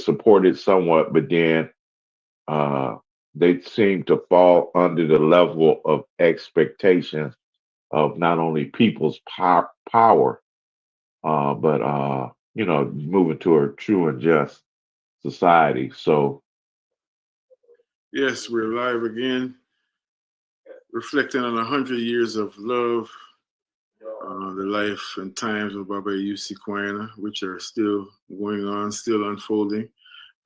supported somewhat, but then uh, they seem to fall under the level of expectation of not only people's power, but moving to a true and just society. So, Yes, we're live again, reflecting on 100 years of love, the life and times of Baba Eusi Kwayana, which are still going on, still unfolding.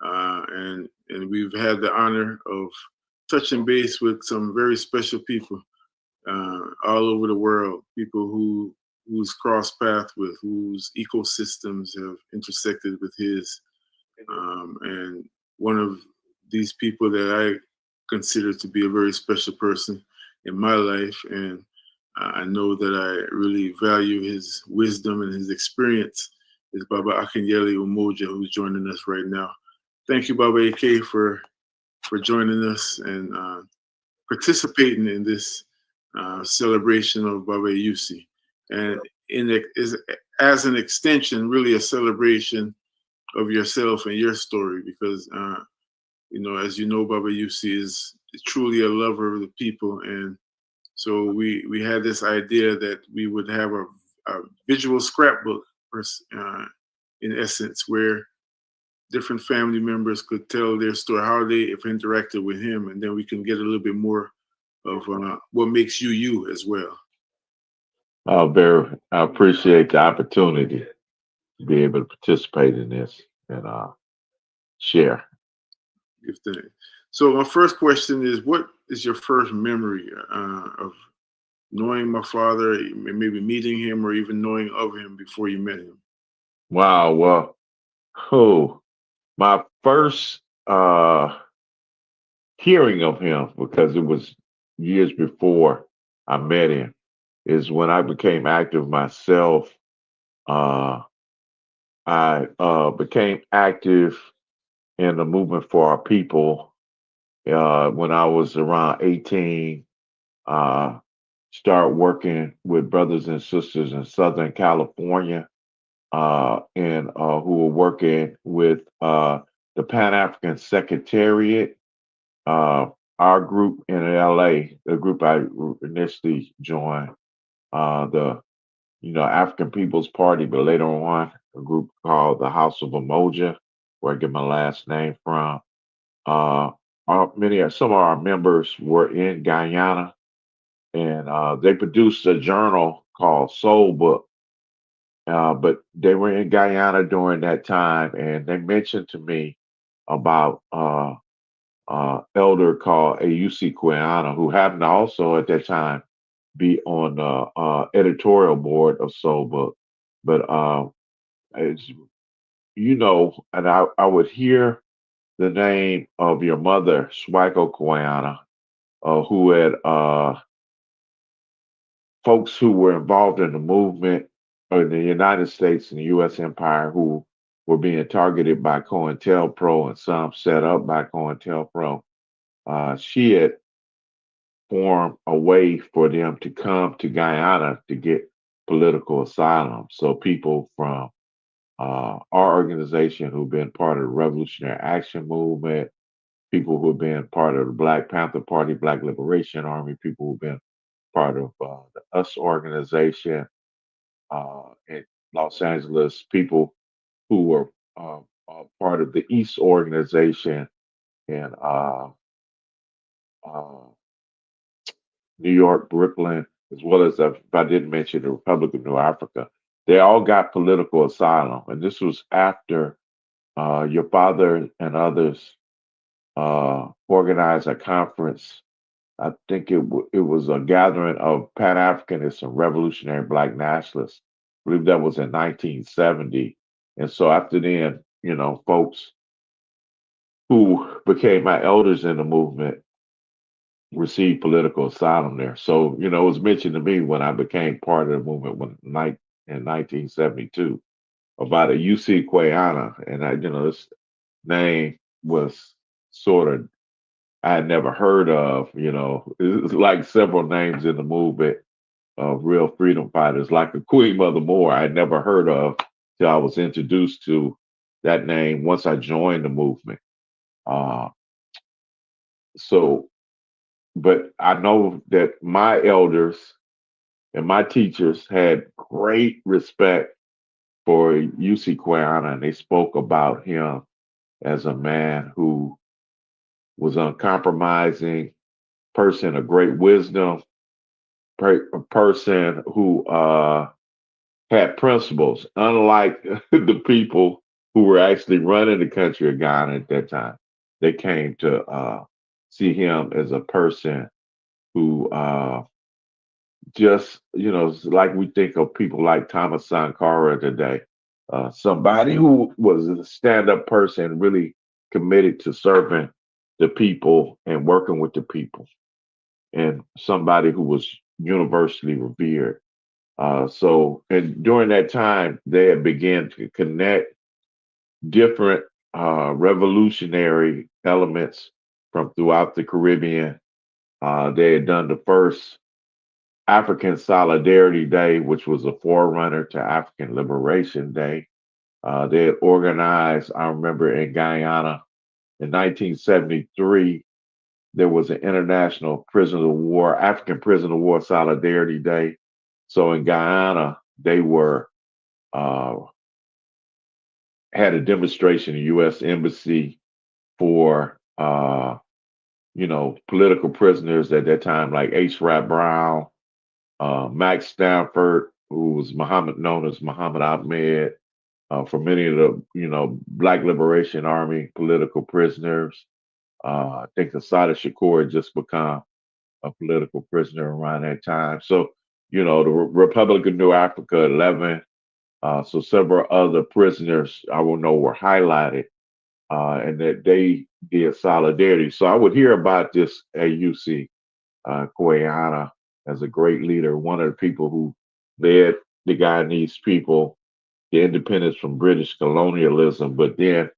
And we've had the honor of touching base with some very special people all over the world, people whose cross path with whose ecosystems have intersected with his. And one of these people that I consider to be a very special person in my life, and I know that I really value his wisdom and his experience, is Baba Akinyele Umoja, who's joining us right now. Thank you, Baba AK, for joining us and participating in this celebration of Baba Yusi. And as an extension, really a celebration of yourself and your story, because as you know, Baba Yusi is truly a lover of the people, and so we had this idea that we would have a visual scrapbook, in essence, where different family members could tell their story, how they have interacted with him, and then we can get a little bit more of what makes you you as well. I appreciate the opportunity to be able to participate in this and share. If the, so my first question is, what is your first memory of knowing my father, maybe meeting him, or even knowing of him before you met him? Wow. Well, oh, my first hearing of him, because it was years before I met him, is when I became active myself. Uh, I became active in the movement for our people when I was around 18. Uh, start working with brothers and sisters in Southern California, and who were working with the Pan African Secretariat. Uh, our group in LA, the group I initially joined, the African People's Party, but later on a group called the House of Umoja, where I get my last name from. Uh, some of our members were in Guyana, and they produced a journal called Soul Book. But they were in Guyana during that time, and they mentioned to me about elder called Eusi Kwayana, who happened to also at that time be on the editorial board of Soul Book. But as and I would hear the name of your mother, Swago Kwayana, who had folks who were involved in the movement in the United States and the U.S. empire who were being targeted by COINTELPRO and some set up by COINTELPRO. She had formed a way for them to come to Guyana to get political asylum. So people from our organization who've been part of the Revolutionary Action Movement, people who have been part of the Black Panther Party, Black Liberation Army, people who've been part of the US organization in Los Angeles, people who were part of the East organization in uh, New York, Brooklyn, as well as, if I didn't mention, the Republic of New Africa. They all got political asylum. And this was after your father and others organized a conference. I think it was a gathering of Pan Africanists and revolutionary Black nationalists. I believe that was in 1970. And so after then, folks who became my elders in the movement received political asylum there. So, it was mentioned to me when I became part of the movement in 1972 about a UC Kwayana. And this name was sort of, I had never heard of, it was like several names in the movement of real freedom fighters, like the Queen Mother Moore, I had never heard of till I was introduced to that name once I joined the movement. Uh, so, but I know that my elders and my teachers had great respect for Usi Kwayana, and they spoke about him as a man who was uncompromising, person of great wisdom, a person who had principles, unlike the people who were actually running the country of Ghana at that time. They came to see him as a person who just, like we think of people like Thomas Sankara today, somebody who was a stand up person, really committed to serving the people and working with the people, and somebody who was universally revered. And during that time, they had began to connect different revolutionary elements from throughout the Caribbean. They had done the first African Solidarity Day, which was a forerunner to African Liberation Day. They had organized, I remember in Guyana in 1973, there was an International Prisoner of War, African Prisoner of War Solidarity Day. So in Guyana, they were uh, had a demonstration in the U.S. Embassy for political prisoners at that time, like H. Rap Brown, Max Stanford, who was known as Muhammad Ahmed, for many of the Black Liberation Army political prisoners. I think Assata Shakur had just become a political prisoner around that time. So the Republic of New Africa, 11. So several other prisoners I will know were highlighted, and that they did solidarity. So I would hear about this AUC Kwayana as a great leader, one of the people who led the Guyanese people, the independence from British colonialism, but then,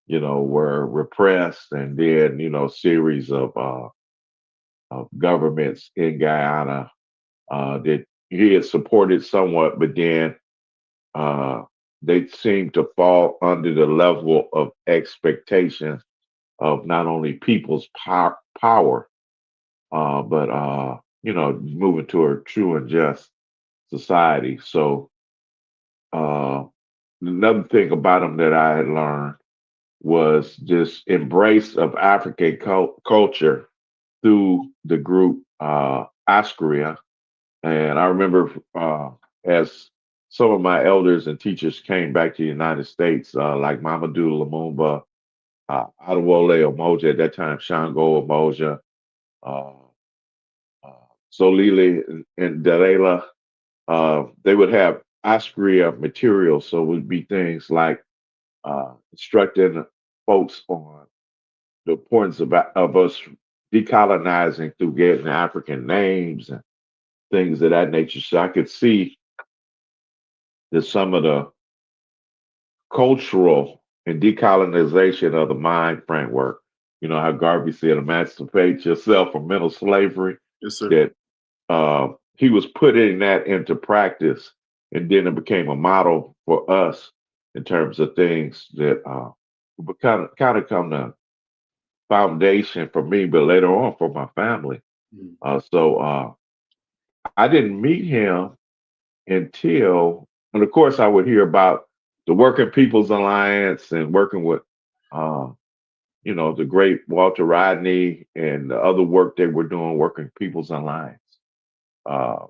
were repressed, and then, series of governments in Guyana that he had supported somewhat, but then uh, they seemed to fall under the level of expectation of not only people's power, but moving to a true and just society. So another thing about him that I had learned was this embrace of African culture through the group Askria. And I remember as some of my elders and teachers came back to the United States, like Mamadou Lumumba, Akinyele Umoja at that time, Shango Umoja, uh, uh, Solili and Darela, they would have Askria materials. So it would be things like instructing folks on the importance of us decolonizing through getting African names and things of that nature. So I could see that some of the cultural and decolonization of the mind framework, how Garvey said, emancipate yourself from mental slavery, Yes, sir. that he was putting that into practice. And then it became a model for us in terms of things that kind of come to foundation for me, but later on for my family. Mm. So I didn't meet him until, and of course, I would hear about the Working People's Alliance and working with, uh, the great Walter Rodney and the other work they were doing, Working People's Alliance. Uh,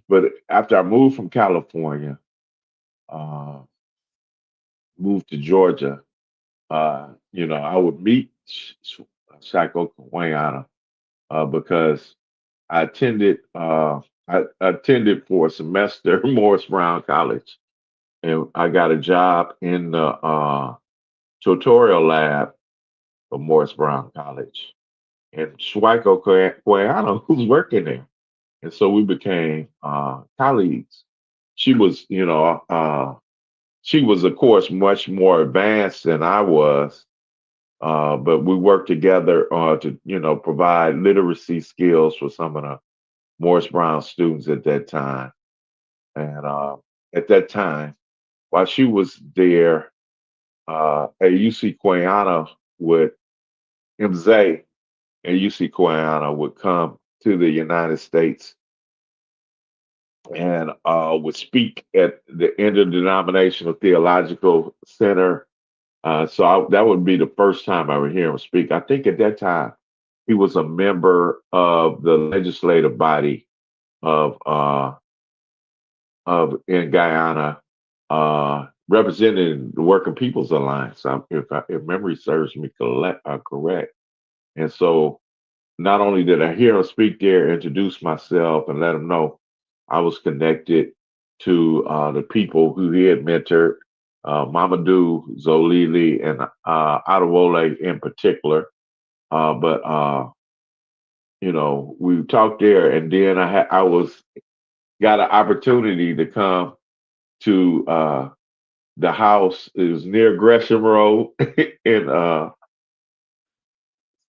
but after I moved from California, uh, moved to Georgia, I would meet Shako Kwayana because I attended for a semester Morris Brown College, and I got a job in the tutorial lab of Morris Brown College. And Shwiko Kwayana, who's working there. And so we became colleagues. She was, she was, of course, much more advanced than I was. But we worked together to, provide literacy skills for some of the Morris Brown students at that time. And at that time, while she was there, Eusi Kwayana would Mzee and Eusi Kwayana would come to the United States and would speak at the Interdenominational Theological Center. That would be the first time I would hear him speak. I think at that time he was a member of the legislative body of in Guyana, representing the Working People's Alliance, if memory serves me correct. And so, not only did I hear him speak there, introduce myself, and let him know I was connected to the people who he had mentored, Mamadou, Zolili, and Adewole in particular. But we talked there, and then I was got an opportunity to come to the house. It was near Gresham Road in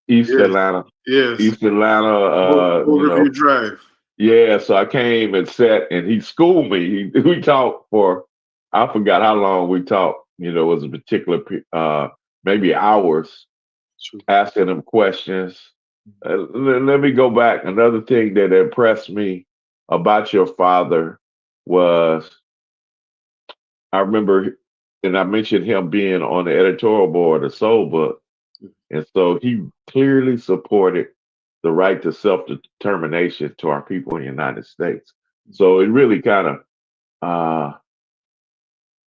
East Yes, Atlanta. yes. East Atlanta, Overview Drive. yeah. So I came and sat, and he schooled me. We talked for, I forgot how long we talked. It was a particular, maybe hours, True. asking him questions. Let me go back. Another thing that impressed me about your father was I remember, and I mentioned him being on the editorial board of Soul Book, and so he clearly supported the right to self-determination to our people in the United States. So it really kind of,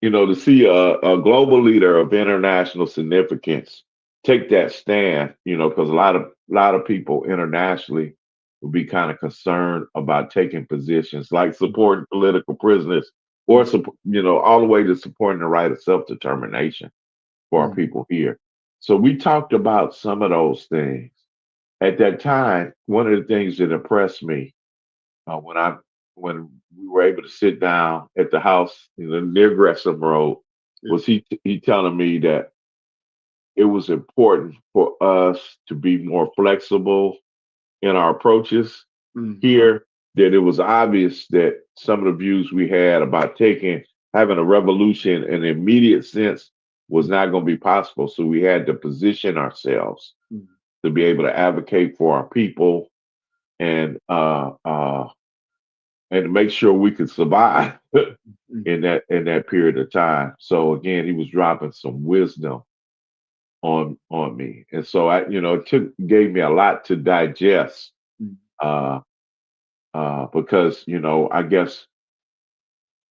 to see a global leader of international significance take that stand, because a lot of people internationally would be kind of concerned about taking positions like supporting political prisoners or, all the way to supporting the right of self-determination for our people here. So we talked about some of those things. At that time, one of the things that impressed me when we were able to sit down at the house, near Gresham Road, was he telling me that it was important for us to be more flexible in our approaches here. That it was obvious that some of the views we had about having a revolution in an immediate sense was not going to be possible. So we had to position ourselves to be able to advocate for our people and to make sure we could survive in that period of time. So again, he was dropping some wisdom on me, and so it gave me a lot to digest, uh, because I guess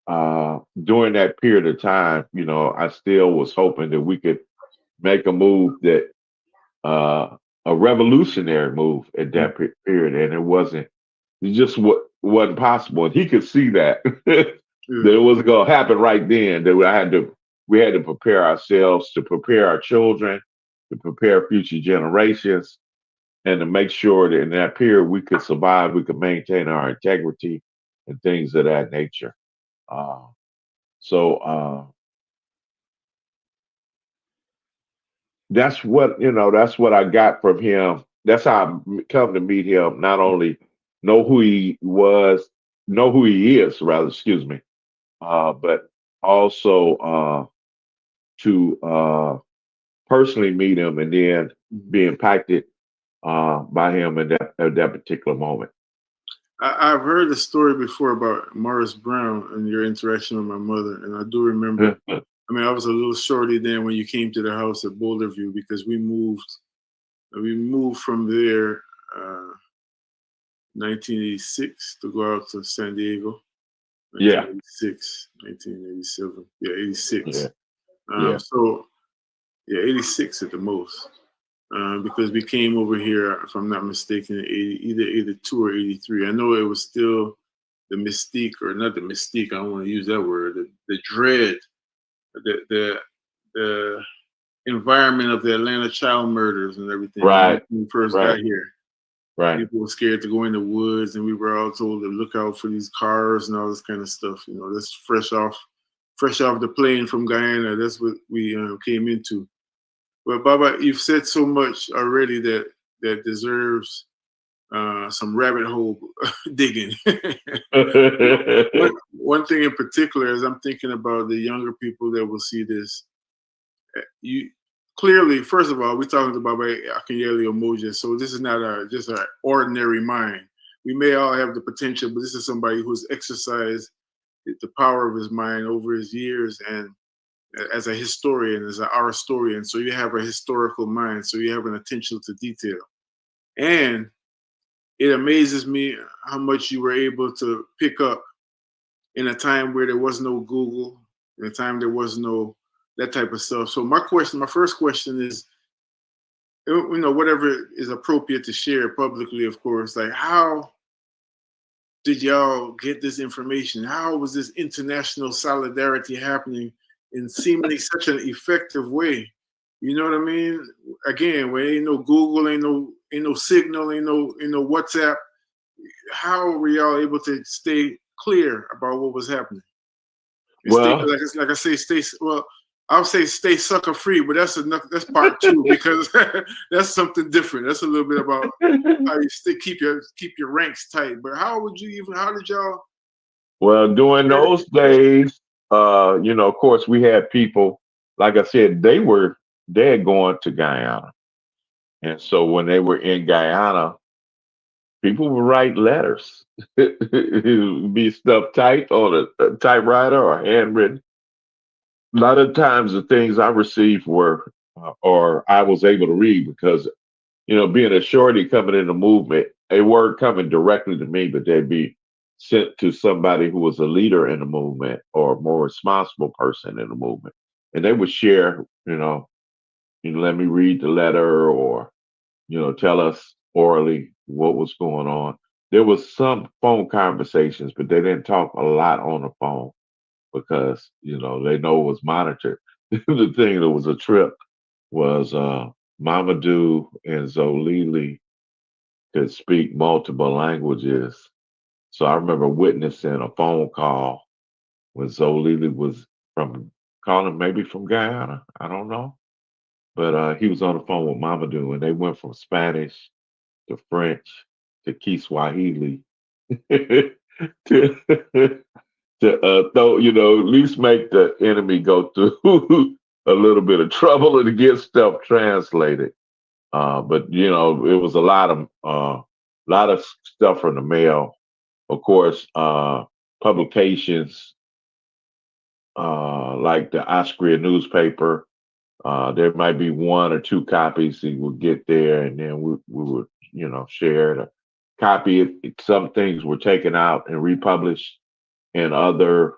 during that period of time, I still was hoping that we could make a move that a revolutionary move at that period, and it just wasn't possible. And he could see that that it wasn't going to happen right then. That we had to prepare ourselves, to prepare our children, to prepare future generations, and to make sure that in that period we could survive, we could maintain our integrity, and things of that nature. Uh, so that's what I got from him. That's how I come to meet him. Not only know who he was, know who he is, rather, excuse me, but also to personally meet him and then be impacted by him at that particular moment. I've heard the story before about Morris Brown and your interaction with my mother, and I do remember. I mean, I was a little shorty then when you came to the house at Boulder View, because we moved from there 1986 to go out to San Diego. Yeah. 1986, 1987. Yeah, 86. Yeah. So, yeah, 86 at the most. Because we came over here, if I'm not mistaken, either 82 or 83. I know it was still the mystique, or not the mystique, I don't want to use that word, the dread, the environment of the Atlanta child murders and everything. Right. When we first Right. got here. Right. People were scared to go in the woods, and we were all told to look out for these cars and all this kind of stuff. That's fresh off the plane from Guyana. That's what we came into. But Baba, you've said so much already that deserves some rabbit hole digging. One thing in particular is I'm thinking about the younger people that will see this. You clearly, first of all, we're talking about Akinyele Umoja, so this is not just an ordinary mind. We may all have the potential, but this is somebody who's exercised the power of his mind over his years, and as a historian, as an art historian. So you have a historical mind, so you have an attention to detail. And it amazes me how much you were able to pick up in a time where there was no Google, in a time there was no that type of stuff. So my first question is, whatever is appropriate to share publicly, of course, like how did y'all get this information? How was this international solidarity happening in seemingly such an effective way? You know what I mean? Again, where ain't no Google, ain't no Signal, ain't no WhatsApp. How were y'all able to stay clear about what was happening? And stay, Well, like I say, stay well. I'll say stay sucker free, but that's part two because that's something different. That's a little bit about how you keep your ranks tight. But how did y'all? well, during those days, of course, we had people, like I said, they had gone to Guyana. And so when they were in Guyana, people would write letters. It would be stuff typed on a typewriter or handwritten. A lot of times the things I received were, or I was able to read because, being a shorty coming in the movement, they weren't coming directly to me, but they'd be sent to somebody who was a leader in the movement or a more responsible person in the movement. And they would share, let me read the letter or, tell us orally what was going on. There was some phone conversations, but they didn't talk a lot on the phone because, they know it was monitored. The thing that was a trip was Mamadou and Zolili could speak multiple languages. So I remember witnessing a phone call when Zolili was from calling maybe from Guyana. I don't know. But he was on the phone with Mamadou and they went from Spanish to French to Kiswahili to throw, at least make the enemy go through a little bit of trouble and to get stuff translated. But it was a lot of stuff from the mail. Of course, publications like the Austria newspaper. There might be one or two copies he would get there, and then we would share the copy. Some things were taken out and republished in other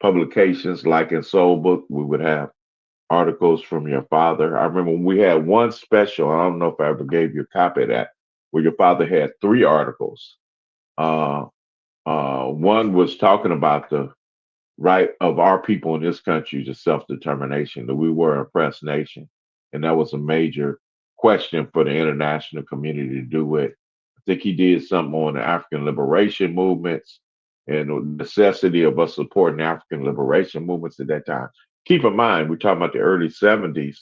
publications, like in Soul Book. We would have articles from your father. I remember we had one special. I don't know if I ever gave you a copy of that, where your father had three articles. Uh, one was talking about the right of our people in this country to self-determination, that we were an oppressed nation. And that was a major question for the international community to do with. I think he did something on the African liberation movements and the necessity of us supporting African liberation movements at that time. Keep in mind, we're talking about the early 70s.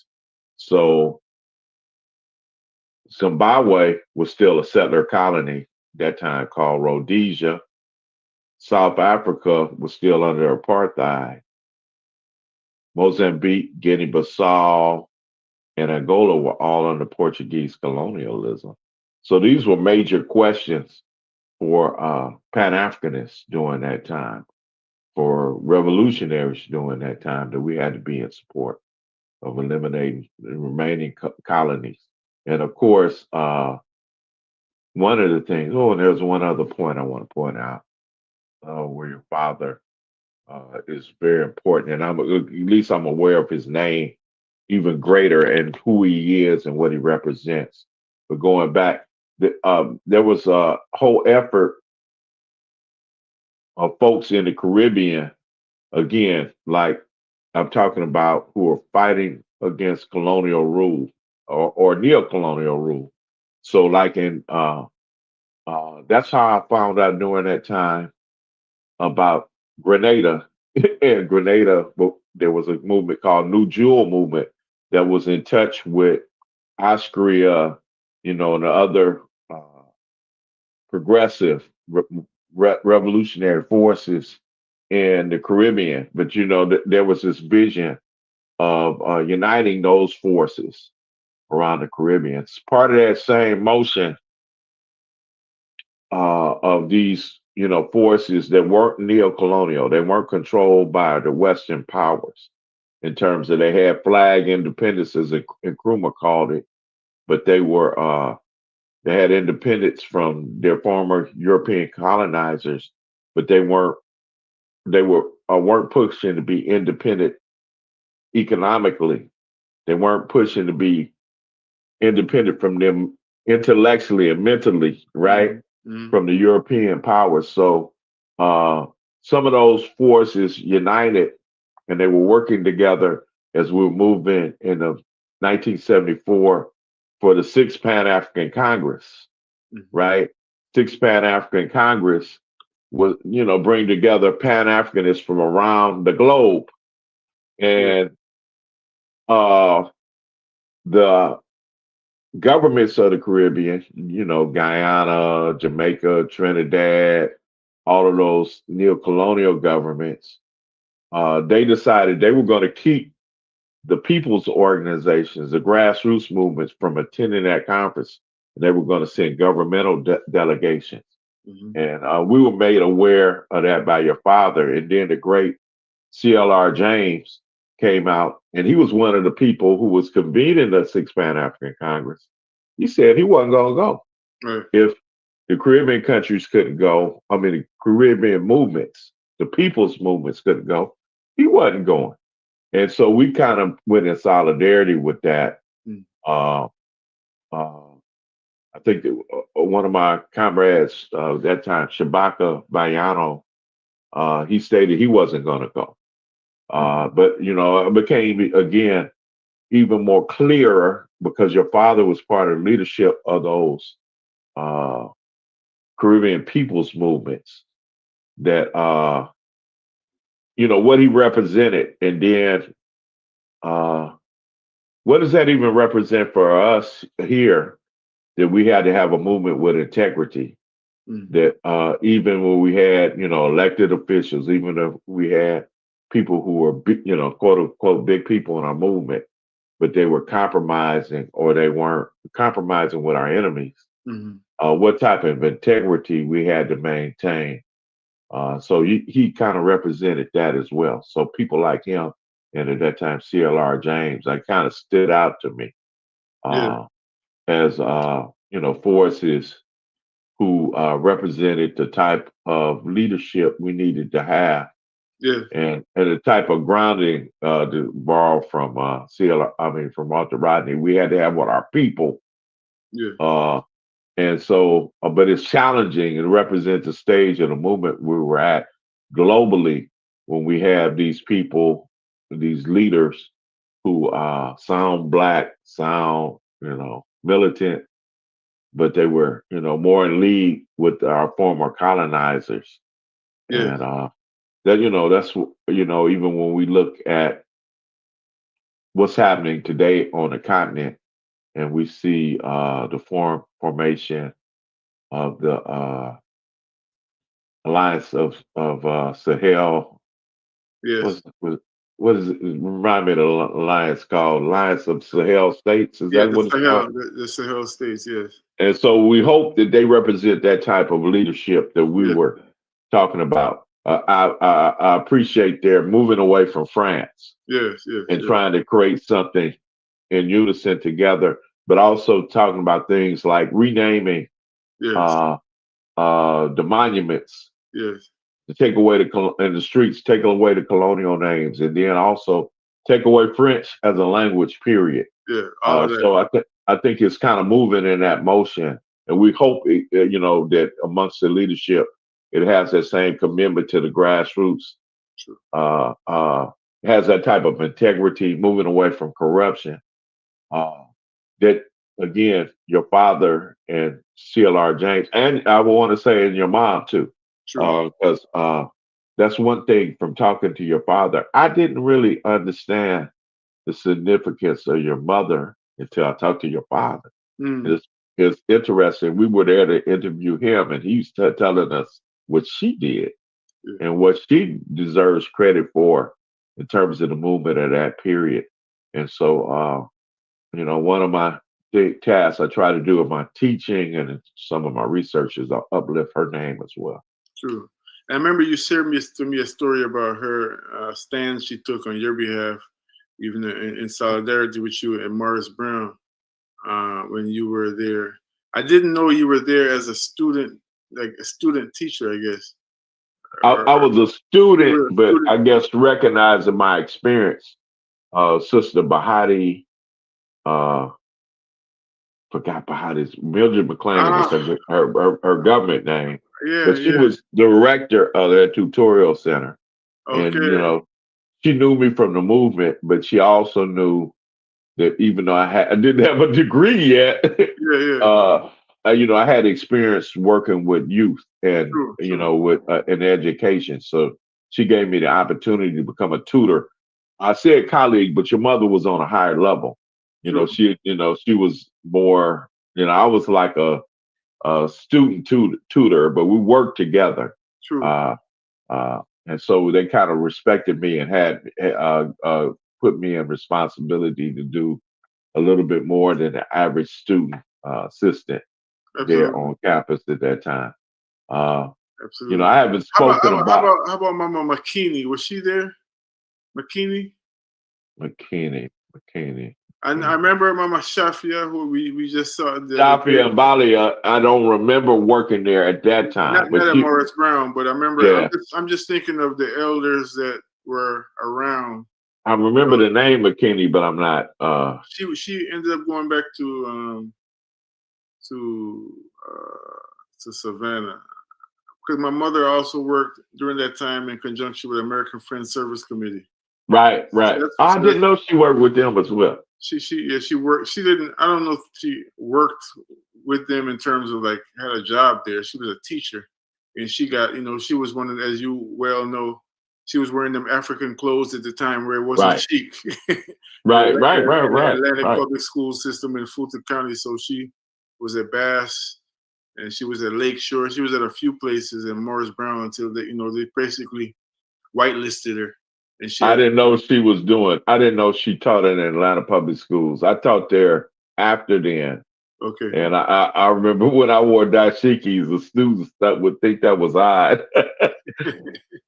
So Zimbabwe was still a settler colony at that time called Rhodesia. South Africa was still under apartheid. Mozambique, Guinea-Bissau, and Angola were all under Portuguese colonialism. So these were major questions for Pan-Africanists during that time, for revolutionaries during that time, that we had to be in support of eliminating the remaining colonies. And of course, one of the things, and there's one other point I want to point out, where your father is very important. And at least I'm aware of his name even greater and who he is and what he represents. But going back, there was a whole effort of folks in the Caribbean, again, like I'm talking about, who are fighting against colonial rule or neo-colonial rule. So, like that's how I found out during that time about Grenada. In Grenada, there was a movement called New Jewel Movement that was in touch with Austria, and the other progressive revolutionary forces in the Caribbean. But there was this vision of uniting those forces around the Caribbean. It's part of that same motion of these, forces that weren't neo-colonial. They weren't controlled by the Western powers in terms of they had flag independence, as Nkrumah called it, but they had independence from their former European colonizers, but weren't pushing to be independent economically. They weren't pushing to be independent from them intellectually and mentally, right? Mm-hmm. From the European powers. So some of those forces united and they were working together as we were moving in the 1974 for the Sixth Pan African Congress, right? Sixth Pan African Congress was, bring together Pan Africanists from around the globe. And the governments of the Caribbean, Guyana, Jamaica, Trinidad, all of those neo-colonial governments, they decided they were going to keep the people's organizations, the grassroots movements from attending that conference. And they were going to send governmental delegations. And we were made aware of that by your father. And then the great CLR James came out, and he was one of the people who was convening the Sixth Pan African Congress. He said he wasn't going to go. Right. If the Caribbean countries couldn't go, the Caribbean movements, the people's movements couldn't go, he wasn't going. And so we kind of went in solidarity with that. Uh, I think that, one of my comrades at that time, Shabaka Bayano, he stated he wasn't going to go. But it became again even more clearer because your father was part of the leadership of those Caribbean people's movements. That what he represented, and then what does that even represent for us here? That we had to have a movement with integrity. That even when we had elected officials, even if we had people who were big, quote unquote big people in our movement, but they were compromising or they weren't compromising with our enemies. What type of integrity we had to maintain. So he kind of represented that as well. So people like him and at that time CLR James, I kind of stood out to me as forces who represented the type of leadership we needed to have. And the type of grounding to borrow from from Arthur Rodney, we had to have with our people. And so, but it's challenging. It represents the stage of the movement we were at globally when we have these people, these leaders who sound black, sound, militant, but they were, more in league with our former colonizers. And that's, even when we look at what's happening today on the continent and we see the formation of the Alliance of Sahel. What is it? Remind me of the alliance called Alliance of Sahel States. Is that what it's called? The Sahel States, yes. And so we hope that they represent that type of leadership that we were talking about. I appreciate their moving away from France. And trying to create something in unison together, but also talking about things like renaming the monuments. To take away in the streets, take away the colonial names, and then also take away French as a language. Period. So I think it's kind of moving in that motion, and we hope that amongst the leadership, it has that same commitment to the grassroots. Has that type of integrity, moving away from corruption. That again, your father and CLR James, and I would want to say, and your mom too. Because that's one thing from talking to your father. I didn't really understand the significance of your mother until I talked to your father. It's interesting. We were there to interview him, and he's telling us what she did and what she deserves credit for in terms of the movement of that period. And so, one of my big tasks I try to do with my teaching and some of my research is I uplift her name as well. True. And I remember you shared to me a story about her stand she took on your behalf, even in solidarity with you and Morris Brown when you were there. I didn't know you were there as a student, like a student teacher, I guess. I was a You student, were a but student. I guess recognizing my experience, Sister Bahati, uh, forgot Bahati's, Mildred McLean was Ah, her government name, yeah, but she yeah. was director of that tutorial center. And, Okay. she knew me from the movement, but she also knew that even though I didn't have a degree yet, Yeah, yeah. I had experience working with youth and True, true, with in education. So she gave me the opportunity to become a tutor. I said colleague, but your mother was on a higher level. true, She was more. I was like a student tutor, but we worked together. true. Uh, and so they kind of respected me and had put me in responsibility to do a little bit more than the average student assistant there Absolutely, on campus at that time. Uh, absolutely. I haven't spoken about How about Mama McKinney? Was she there? McKinney? McKinney. And I remember Mama Shafia, who we just saw the other Shafia day. and Bali, I don't remember working there at that time, but Not at Morris Brown, but I remember. yeah, I'm just thinking of the elders that were around. I You remember know, the name McKinney, but I'm not. she ended up going back to uh, to Savannah because my mother also worked during that time in conjunction with American Friends Service Committee. Right, So right. that's, I so that's didn't know she worked with them as well. she worked. She didn't. I don't know if she worked with them in terms of like had a job there. She was a teacher, and she got she was one of, as you well know, she was wearing them African clothes at the time where it wasn't Right, chic in right, right, right, the right, Atlantic right. public school system in Fulton County. So she was at Bass, and she was at Lakeshore. She was at a few places in Morris Brown until they basically whitelisted her, and she I had didn't know she was doing. I didn't know she taught in Atlanta public schools. I taught there after then, okay. and I remember when I wore dashikis, the students that would think that was odd.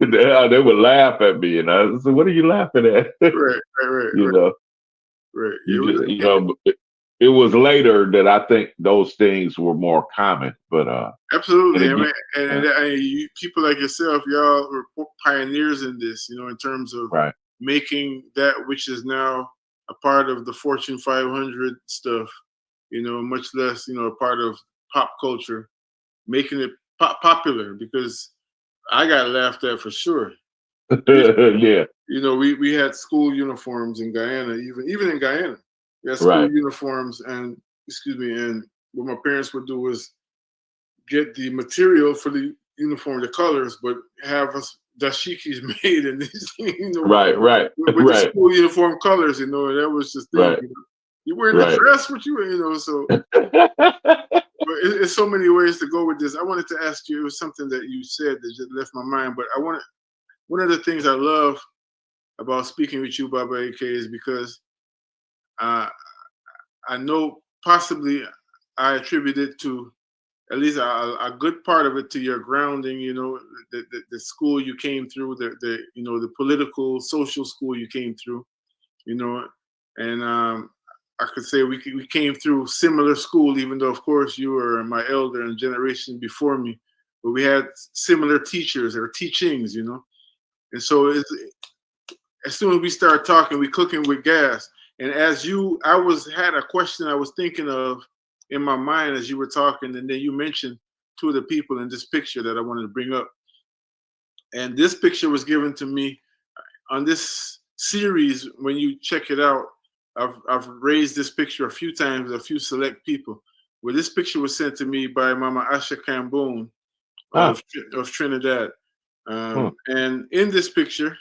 They would laugh at me, and I said, "What are you laughing at?" Right, right, right, you right, know, right. It you was, just it was later that I think those things were more common. But and absolutely. I again, mean, yeah, people like yourself, y'all were pioneers in this, in terms of right. making that which is now a part of the Fortune 500 stuff, much less, a part of pop culture, making it popular because I got laughed at for sure. Yeah, We had school uniforms in Guyana, even in Guyana, we had school right. uniforms, and excuse me, and what my parents would do was get the material for the uniform, the colors, but have us dashikis made in these, Right, right, with the right, school uniform colors, and that was just thing. right, You wearing a right. dress, what you, so. But it's so many ways to go with this. I wanted to ask you. It was something that you said that just left my mind, but one of the things I love about speaking with you, Baba AK, is because uh, I know possibly I attribute it to at least a good part of it to your grounding. The school you came through, the political social school you came through. And I could say we came through similar school, even though of course you were my elder and generation before me, but we had similar teachers or teachings. And so as soon as we start talking, we cooking with gas. And had a question I was thinking of in my mind as you were talking, and then you mentioned two of the people in this picture that I wanted to bring up. And this picture was given to me on this series. When you check it out, I've raised this picture a few times with a few select people. Well, this picture was sent to me by Mama Asha Cambone Ah, of Trinidad. hmm. And in this picture,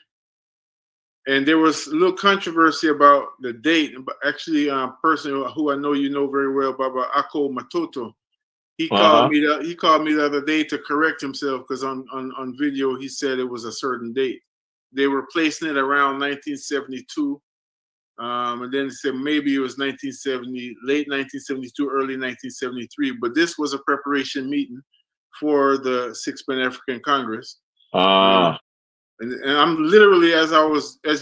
and there was a little controversy about the date. But actually, a person who I know you know very well, Baba Ako Matoto, Uh-huh. he called me the other day to correct himself because on video he said it was a certain date. they were placing it around 1972. And then they said maybe it was 1970, late 1972, early 1973. But this was a preparation meeting for the Sixth Pan-African Congress. And I'm literally, as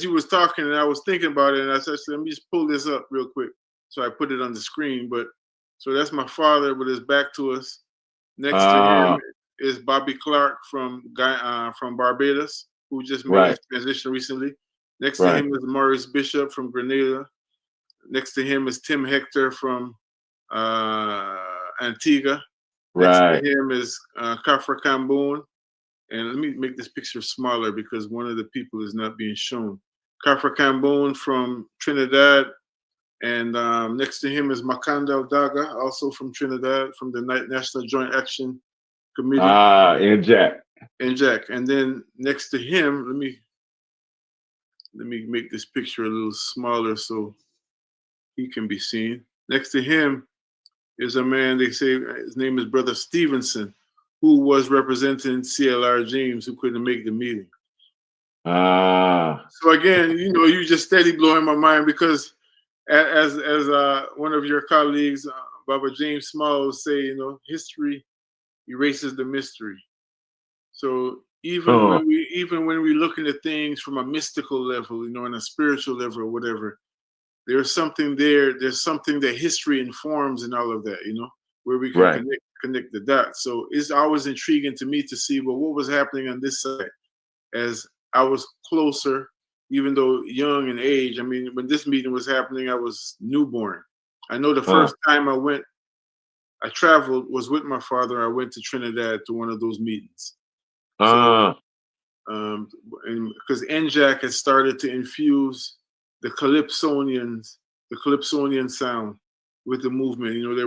you was talking, and I was thinking about it, and I said, let me just pull this up real quick. So I put it on the screen. But so that's my father with his back to us. Next to him is Bobby Clark from Barbados, who just made his transition recently. Next to him is Maurice Bishop from Grenada. Next to him is Tim Hector from Antigua. Next to him is Kafra Kamboon. And let me make this picture smaller because one of the people is not being shown. Kafra Kamboon from Trinidad. And next to him is Makanda Daga, also from Trinidad, from the National Joint Action Committee. NJAC. NJAC. And then next to him, let me make this picture a little smaller so he can be seen. Next to him is a man, they say his name is Brother Stevenson, who was representing CLR James, who couldn't make the meeting. So again, you just steady blowing my mind because as one of your colleagues, Baba James Smalls say, history erases the mystery. So even when we looking at things from a mystical level, on a spiritual level or whatever, there's something there. There's something that history informs and all of that, where we can connect the dots. So it's always intriguing to me to see, well, what was happening on this side as I was closer, even though young in age. I mean, when this meeting was happening, I was newborn. I know the first time I traveled was with my father. I went to Trinidad to one of those meetings. So, and because NJAC had started to infuse the Calypsonian sound with the movement. They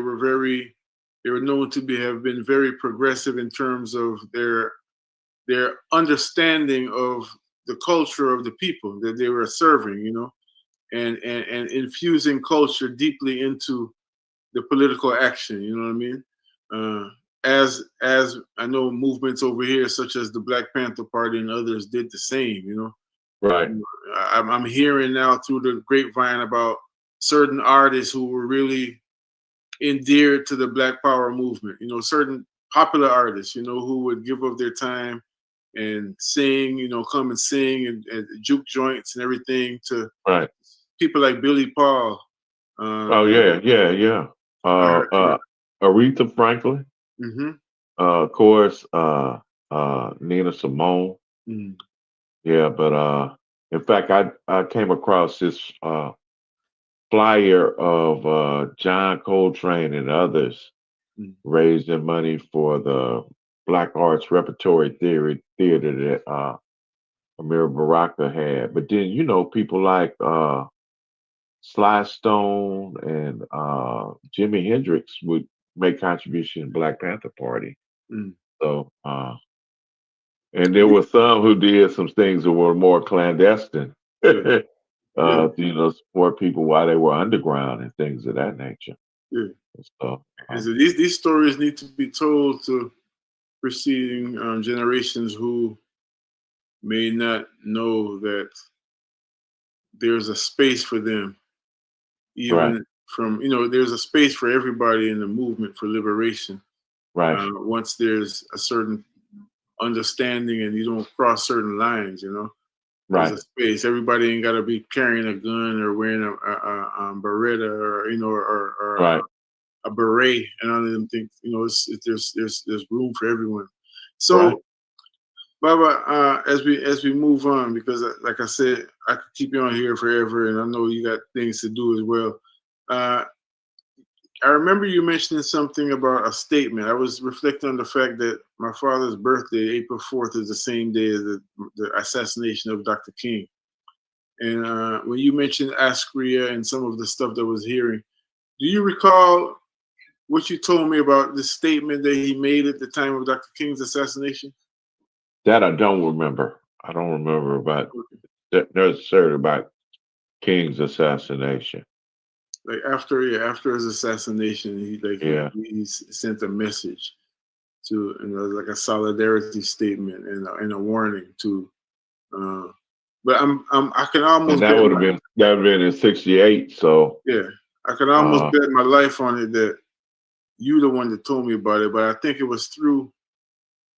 were known to have been very progressive in terms of their understanding of the culture of the people that they were serving, and infusing culture deeply into the political action. You know what I mean? As I know movements over here, such as the Black Panther Party and others, did the same. I'm hearing now through the grapevine about certain artists who were really endeared to the Black Power movement. Certain popular artists, who would give up their time and sing, come and sing and juke joints and everything to people like Billy Paul. Aretha Franklin. Of course, Nina Simone. Yeah, but in fact, I came across this flyer of John Coltrane and others raising money for the Black Arts Repertory Theater that Amir Baraka had. But then, people like Sly Stone and Jimi Hendrix would make contribution to Black Panther Party. So, and there were some who did some things that were more clandestine, support people while they were underground and things of that nature. So these stories need to be told to preceding generations who may not know that there's a space for them, even from there's a space for everybody in the movement for liberation. Once there's a certain understanding and you don't cross certain lines, there's a space. Everybody ain't got to be carrying a gun or wearing a beretta or a beret and all of them things. There's room for everyone. So, Baba, as we move on, because like I said, I could keep you on here forever, and I know you got things to do as well. I remember you mentioning something about a statement. I was reflecting on the fact that my father's birthday, April 4th, is the same day as the assassination of Dr. King. And when you mentioned Askria and some of the stuff that I was hearing, do you recall what you told me about the statement that he made at the time of Dr. King's assassination? That I don't remember. I don't remember about necessarily about King's assassination. Like after his assassination, he sent a message to like a solidarity statement and a warning to But I can And almost bet that would have been in '68. So yeah, I can almost bet my life on it that you the one that told me about it. But I think it was through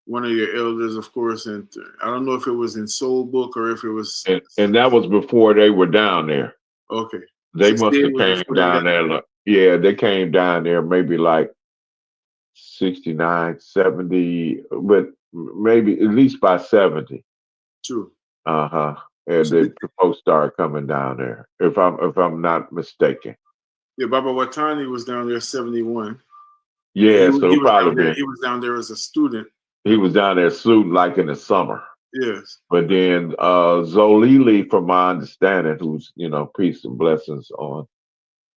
one of your elders, of course, and I don't know if it was in Soul Book or if it was. and that was before they were down there. Okay. They must 68 have was came before they down got there. Yeah, they came down there maybe like 69, 70, but maybe at least by 70. true. Uh-huh. And So the folks started coming down there, if I'm not mistaken. yeah, Baba Watani was down there 71. And Yeah, so he was probably down there. been He was down there as a student. he was down there shooting like in the summer. Yes. But then Zolili, from my understanding, who's, peace and blessings on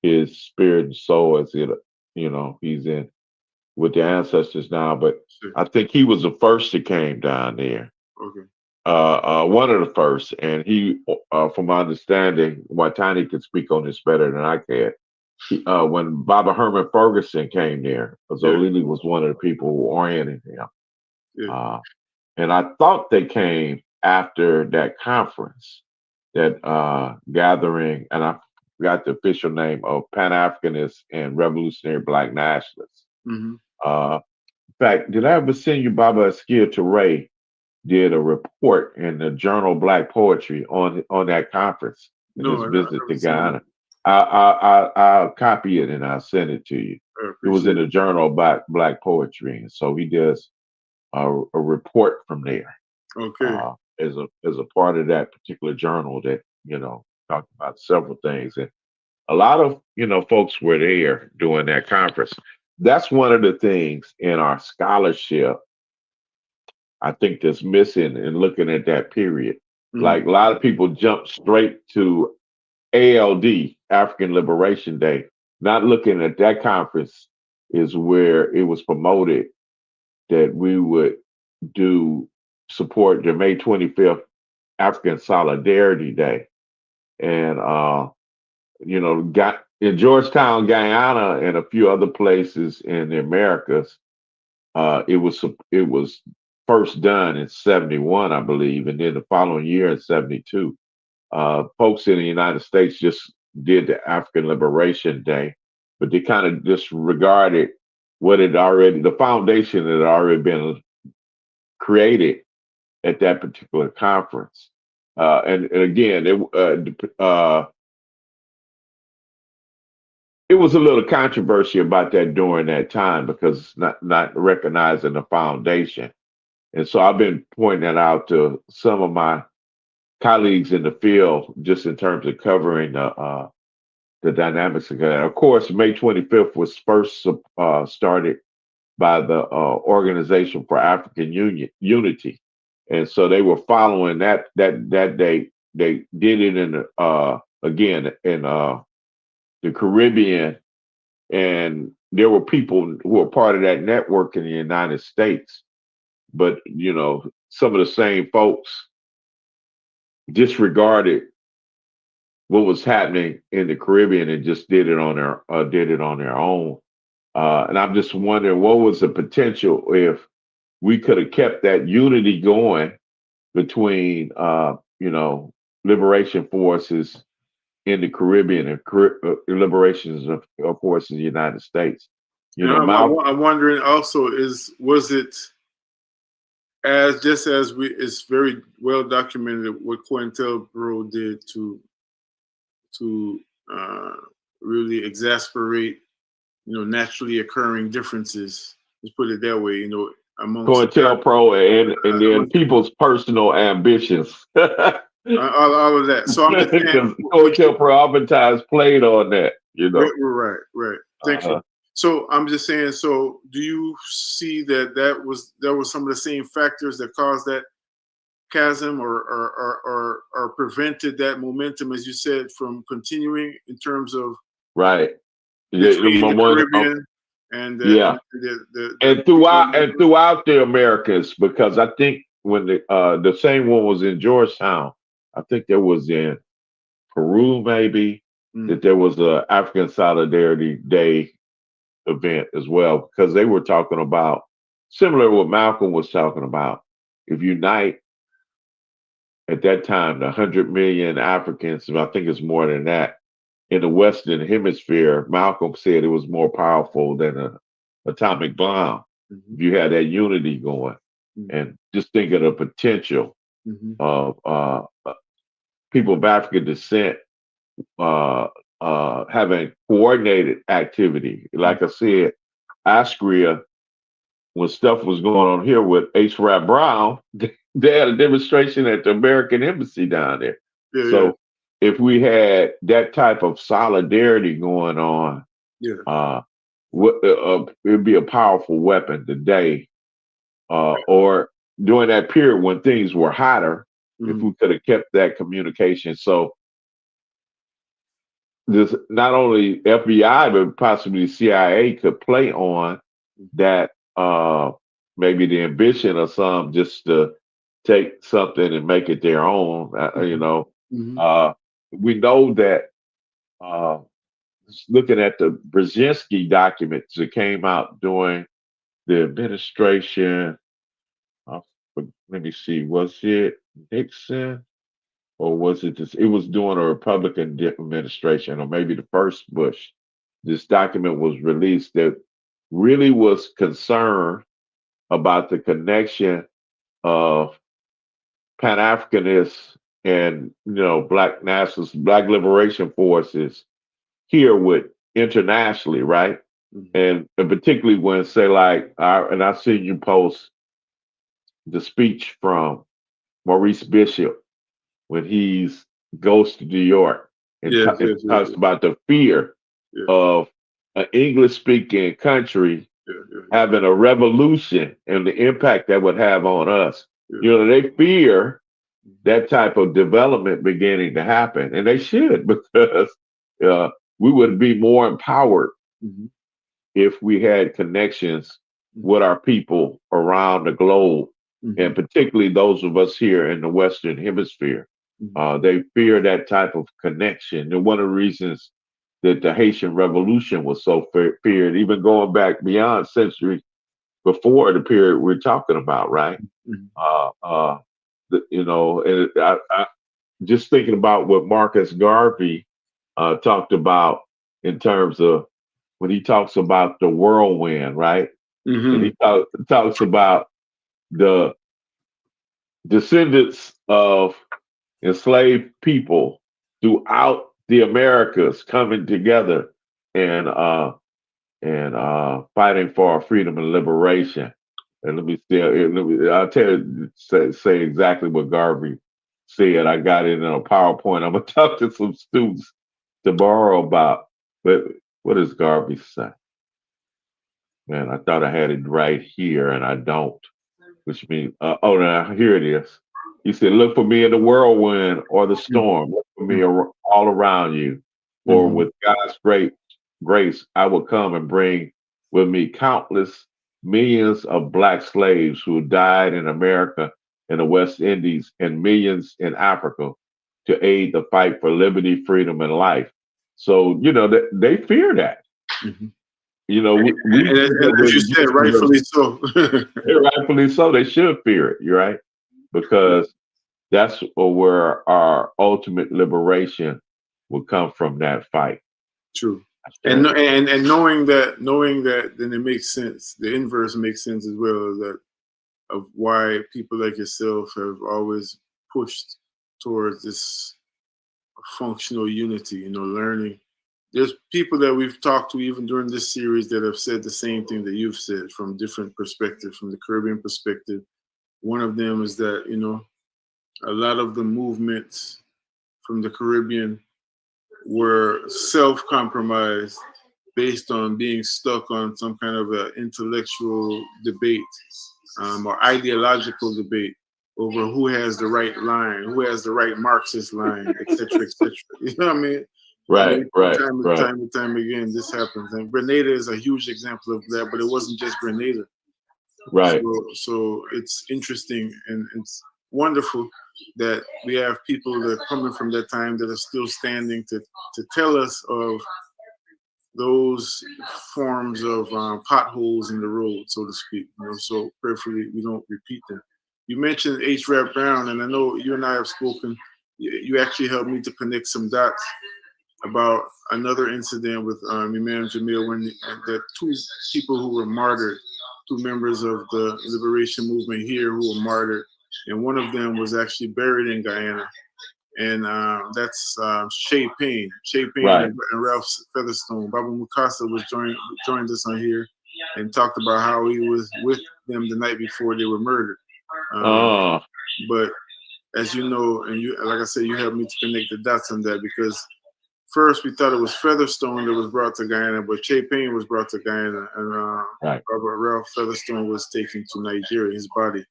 his spirit and soul as he's in with the ancestors now. But Sure. I think he was the first that came down there. Okay. One of the first, and he, from my understanding, Watani could speak on this better than I can. When Baba Herman Ferguson came there, Zolili was one of the people who oriented him. Yeah. And I thought they came after that conference, that gathering, and I forgot the official name of Pan Africanists and Revolutionary Black Nationalists. Mm-hmm. In fact, did I ever send you Baba Askia Toure did a report in the journal Black Poetry on that conference and No, his I've visit never to seen Ghana? it. I'll copy it and I'll send it to you. I It was appreciate in the journal Black Poetry, and so he does a report from there. Okay. As a part of that particular journal that talked about several things, and a lot of folks were there during that conference. That's one of the things in our scholarship I think that's missing in looking at that period. Mm-hmm. Like a lot of people jump straight to ALD, African Liberation Day, not looking at that conference is where it was promoted that we would do support the May 25th African Solidarity Day. And got in Georgetown, Guyana, and a few other places in the Americas, it was first done in '71, I believe, and then the following year in '72. Folks in the United States just did the African Liberation Day, but they kind of disregarded the foundation that had already been created at that particular conference. And again, it was a little controversy about that during that time because not recognizing the foundation. And so I've been pointing that out to some of my colleagues in the field, just in terms of covering the dynamics of that. Of course, May 25th was first started by the Organization for African Unity, and so they were following that day. They did it in again in the Caribbean, and there were people who were part of that network in the United States. But some of the same folks disregarded what was happening in the Caribbean and just did it on their own. And I'm just wondering what was the potential if we could have kept that unity going between liberation forces in the Caribbean and liberations of forces in the United States. And I'm wondering also was it as just as it's very well documented what COINTELPRO did to really exasperate naturally occurring differences. Let's put it that way. Amongst COINTELPRO and then people's personal ambitions. all of that. So I'm just saying, COINTELPRO oftentimes played on that. Right. Thank you. So I'm just saying. So do you see that was some of the same factors that caused that chasm or prevented that momentum, as you said, from continuing in terms of right between the Caribbean and and throughout the Americas, because I think when the same one was in Georgetown, I think there was in Peru maybe that there was a African Solidarity Day event as well, because they were talking about similar to what Malcolm was talking about. If you unite at that time, the 100 million Africans, and I think it's more than that, in the Western Hemisphere, Malcolm said it was more powerful than an atomic bomb. If you had that unity going, and just think of the potential of people of African descent having coordinated activity. Like I said, Austria, when stuff was going on here with H. Rap Brown, they had a demonstration at the American Embassy down there. So if we had that type of solidarity going on, it'd be a powerful weapon today. Or during that period when things were hotter, if we could have kept that communication. So this not only FBI but possibly CIA could play on that, maybe the ambition of some just to take something and make it their own. We know that, looking at the Brzezinski documents that came out during the administration, let me see, was it Nixon? Or was it this? It was during a Republican administration, or maybe the first Bush. This document was released that really was concerned about the connection of Pan Africanists and Black nationalists, Black liberation forces here with internationally, right? And particularly when say like, I see you post the speech from Maurice Bishop when he's goes to New York and talks about the fear of an English-speaking country having a revolution and the impact that would have on us. They fear that type of development beginning to happen, and they should, because we would be more empowered if we had connections with our people around the globe, and particularly those of us here in the Western Hemisphere. They fear that type of connection. And one of the reasons that the Haitian Revolution was so feared, even going back beyond centuries before the period we're talking about, right? And I just thinking about what Marcus Garvey talked about in terms of when he talks about the whirlwind, right? And he talks about the descendants of enslaved people throughout the Americas coming together and fighting for our freedom and liberation. And let me see, I'll tell you, say exactly what Garvey said. I got it in a PowerPoint. I'm gonna talk to some students tomorrow about. But what does Garvey say? Man, I thought I had it right here, and I don't. Which means, now here it is. He said, "Look for me in the whirlwind or the storm. Look for me all around you. For with God's great grace, I will come and bring with me countless millions of Black slaves who died in America and the West Indies and millions in Africa to aid the fight for liberty, freedom, and life." So, they fear that. As you said, rightfully so. Rightfully so. They should fear it. You're right, because that's where our ultimate liberation will come from, that fight. True. And knowing that, then it makes sense. The inverse makes sense as well, that of why people like yourself have always pushed towards this functional unity. Learning. There's people that we've talked to even during this series that have said the same thing that you've said from different perspectives, from the Caribbean perspective. One of them is that, a lot of the movements from the Caribbean were self-compromised based on being stuck on some kind of an intellectual debate or ideological debate over who has the right line, who has the right Marxist line, et cetera, et cetera. You know what I mean? Right. Time and time again, this happens. And Grenada is a huge example of that, but it wasn't just Grenada. Right. So it's interesting and it's wonderful that we have people that are coming from that time that are still standing to tell us of those forms of potholes in the road, so to speak. So prayerfully we don't repeat them. You mentioned H. Rap Brown, and I know you and I have spoken. You actually helped me to connect some dots about another incident with Imam Jamil when the two people who were martyred, two members of the liberation movement here who were martyred, and one of them was actually buried in Guyana, and that's Shay Payne. Shay Payne Right. and Ralph Featherstone. Baba Mukasa was joined us on here and talked about how he was with them the night before they were murdered. But as you know, and you, like I said, you helped me to connect the dots on that, because first we thought it was Featherstone that was brought to Guyana, but Shay Payne was brought to Guyana, and right. Robert Ralph Featherstone was taken to Nigeria, his body.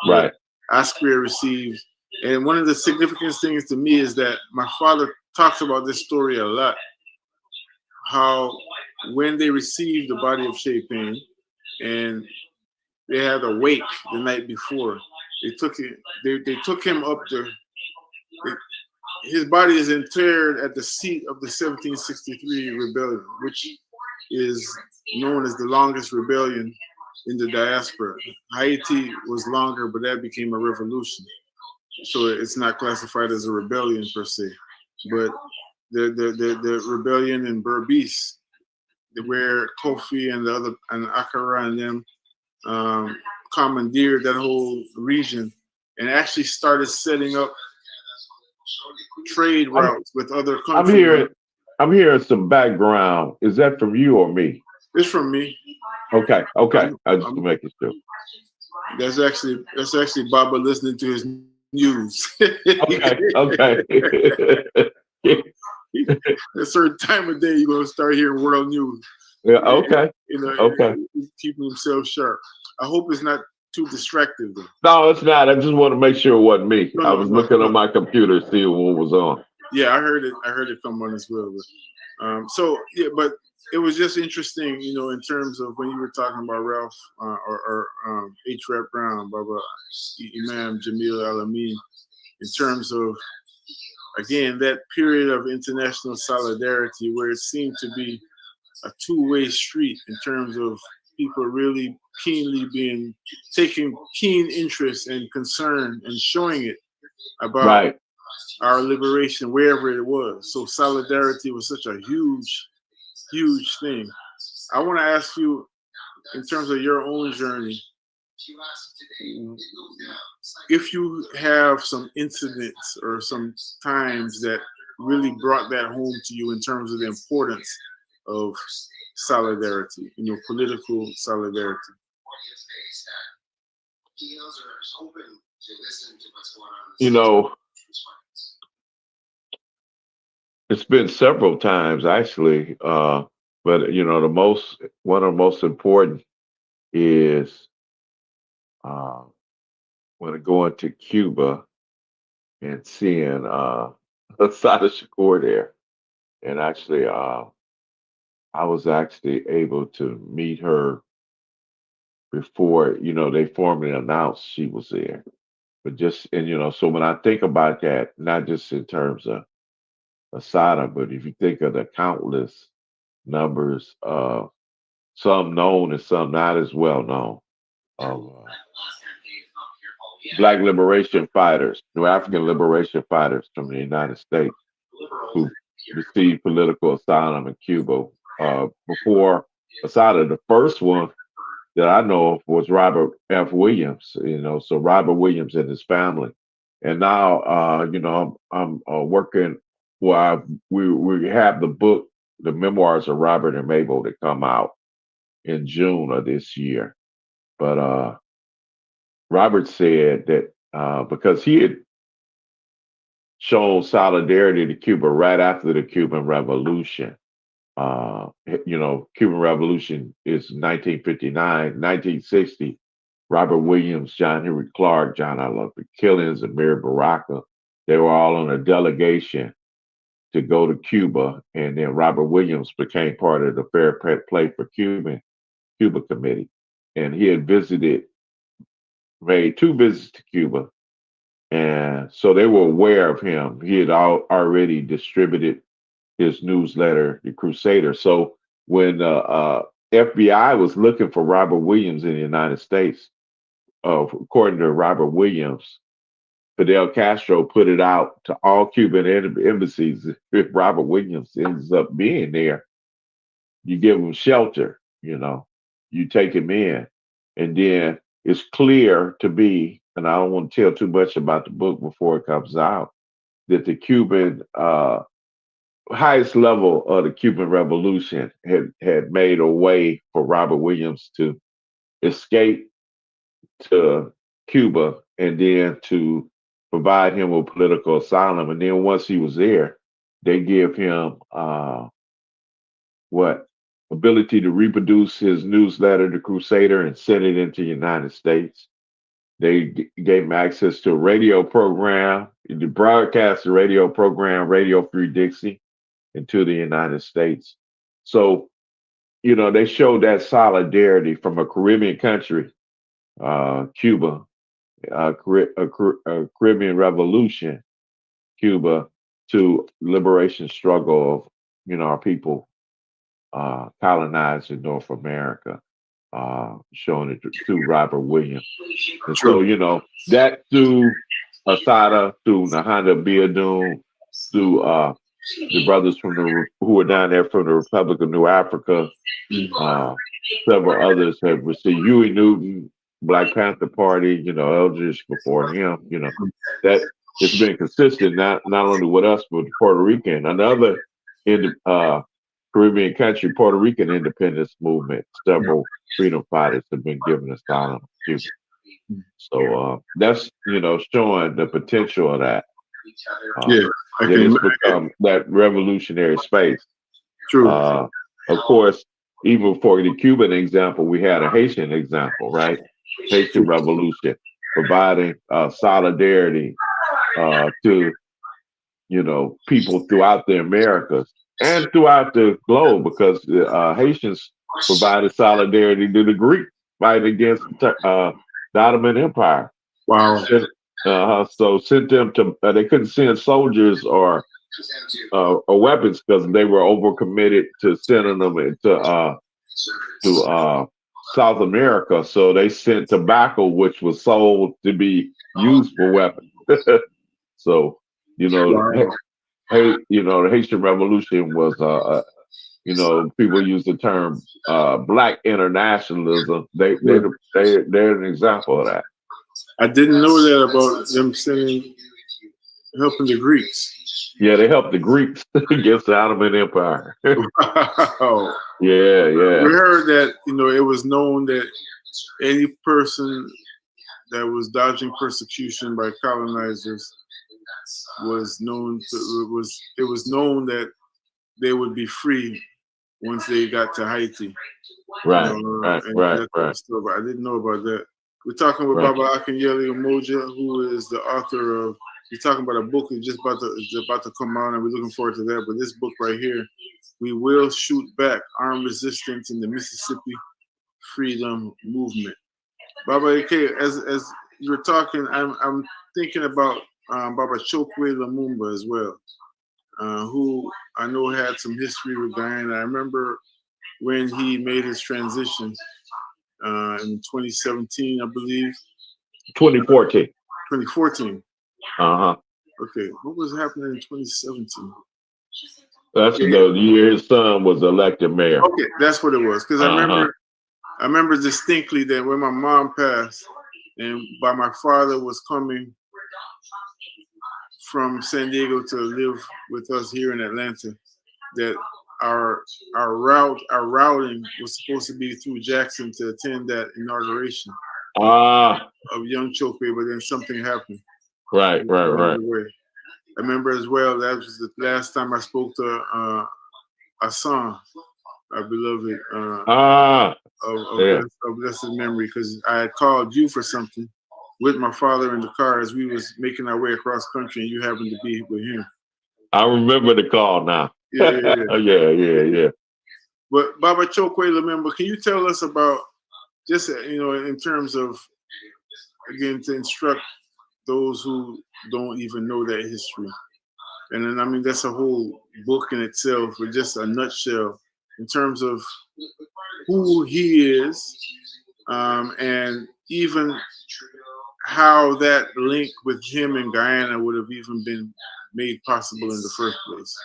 Right. Asquith received, and one of the significant things to me is that my father talks about this story a lot, how when they received the body of Shay Payne and they had a wake the night before, they took him up his body is interred at the seat of the 1763 rebellion, which is known as the longest rebellion in the diaspora. Haiti was longer, but that became a revolution. So it's not classified as a rebellion per se. But the rebellion in Berbice, where Kofi and the other and Akara and them commandeered that whole region and actually started setting up trade routes with other countries. I'm hearing some background. Is that from you or me? It's from me. Okay. I just making sure. That's actually Baba listening to his news. Okay. A certain time of day, you're gonna start hearing world news. Yeah. Okay. Okay. Keeping himself sharp. I hope it's not too distracting though. No, it's not. I just want to make sure it wasn't me. I was looking on my computer to see what was on. Yeah, I heard it come on as well. But, so yeah, but it was just interesting, in terms of when you were talking about Ralph or H. Rap Brown, Baba Imam Jamil Al-Amin, in terms of, again, that period of international solidarity where it seemed to be a two-way street in terms of people really taking keen interest and concern and showing it about our liberation wherever it was. So solidarity was such a huge thing. I want to ask you, in terms of your own journey, if you have some incidents or some times that really brought that home to you in terms of the importance of solidarity, political solidarity. It's been several times actually, but one of the most important is when I go into Cuba and seeing Asada Shakur there, and actually, I was actually able to meet her before they formally announced she was there. But so when I think about that, not just in terms of Asada, but if you think of the countless numbers of some known and some not as well known of Black liberation fighters, New African liberation fighters from the United States who received political asylum in Cuba. Before Asada, the first one that I know of was Robert F. Williams. So Robert Williams and his family, and now I'm working. We have the book, the memoirs of Robert and Mabel, that come out in June of this year. But Robert said that because he had shown solidarity to Cuba right after the Cuban Revolution. Cuban Revolution is 1959, 1960. Robert Williams, John Henry Clark, John I Love the Killings, and Mary Baraka, they were all on a delegation to go to Cuba. And then Robert Williams became part of the Fair Play for Cuba Committee. And he had made 2 visits to Cuba. And so they were aware of him. He had already distributed his newsletter, The Crusader. So when FBI was looking for Robert Williams in the United States, according to Robert Williams, Fidel Castro put it out to all Cuban embassies. If Robert Williams ends up being there, you give him shelter, you take him in. And then it's clear to be, and I don't want to tell too much about the book before it comes out, that the Cuban highest level of the Cuban Revolution had made a way for Robert Williams to escape to Cuba and then to provide him with political asylum. And then once he was there, they give him ability to reproduce his newsletter, The Crusader, and send it into the United States. They gave him access to a radio program, to broadcast the radio program, Radio Free Dixie, into the United States. So, they showed that solidarity from a Caribbean country, Cuba, a Caribbean revolution, Cuba, to liberation struggle of, our people colonizing North America, showing it through Robert Williams. And True. so, that through Asada, through Nahanda Biadun, through the brothers who were down there from the Republic of New Africa, several others have received. Huey Newton, Black Panther Party, Eldridge before him, that it's been consistent, not only with us, but Puerto Rican. Another in the Caribbean country, Puerto Rican independence movement, several freedom fighters have been given asylum too. So that's, showing the potential of that. Yeah, that it's become that revolutionary space. True. Of course, even for the Cuban example, we had a Haitian example, right? Haitian Revolution, providing solidarity to, people throughout the Americas and throughout the globe, because the Haitians provided solidarity to the Greeks fighting against the Ottoman Empire. Wow. So sent them to, they couldn't send soldiers or weapons because they were overcommitted to sending them to South America. So they sent tobacco, which was sold to be used for weapons. So, Wow. the Haitian Revolution was, people use the term Black internationalism. They're an example of that. I didn't know that about them helping the Greeks. Yeah, they helped the Greeks against the Ottoman Empire. Wow. Yeah. We heard that, it was known that any person that was dodging persecution by colonizers was known that they would be free once they got to Haiti. Right. I didn't know about that. We're talking with Baba Akinyele Umoja, who is the author of. He's talking about a book that's about to come out, and we're looking forward to that. But this book right here, "We Will Shoot Back: Armed Resistance in the Mississippi Freedom Movement." Baba AK, as you're talking, I'm thinking about Baba Chokwe Lumumba as well, who I know had some history with Guyana. I remember when he made his transition in 2017, I believe. 2014. 2014. Uh-huh. Okay, what was happening in 2017? That's the year his son was elected mayor. Okay, that's what it was. Because I remember distinctly that when my mom passed, and my father was coming from San Diego to live with us here in Atlanta, that our routing was supposed to be through Jackson to attend that inauguration of young Chokwe, but then something happened. Right. I remember as well, that was the last time I spoke to Hassan, our beloved of blessed memory, because I had called you for something with my father in the car as we was making our way across country, and you happened to be with him. I remember the call now. Yeah. But Baba Chokwe Lumumba, can you tell us about just in terms of, again, to instruct those who don't even know that history, and then I mean that's a whole book in itself, but just a nutshell in terms of who he is, and even how that link with him and Guyana would have even been made possible in the first place.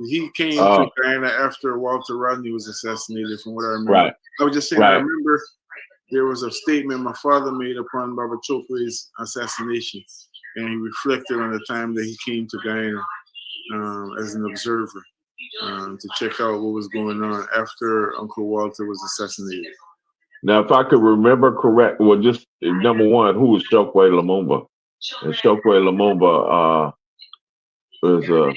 He came to Oh, Guyana after Walter Rodney was assassinated, from what I remember. right, I was just saying, I right. remember there was a statement my father made upon Baba Chokwe's assassination, and he reflected on the time that he came to Guyana as an observer to check out what was going on after Uncle Walter was assassinated. Now, if I could remember correct, well, just number one, who was Chokwe Lumumba? And Chokwe Lumumba was a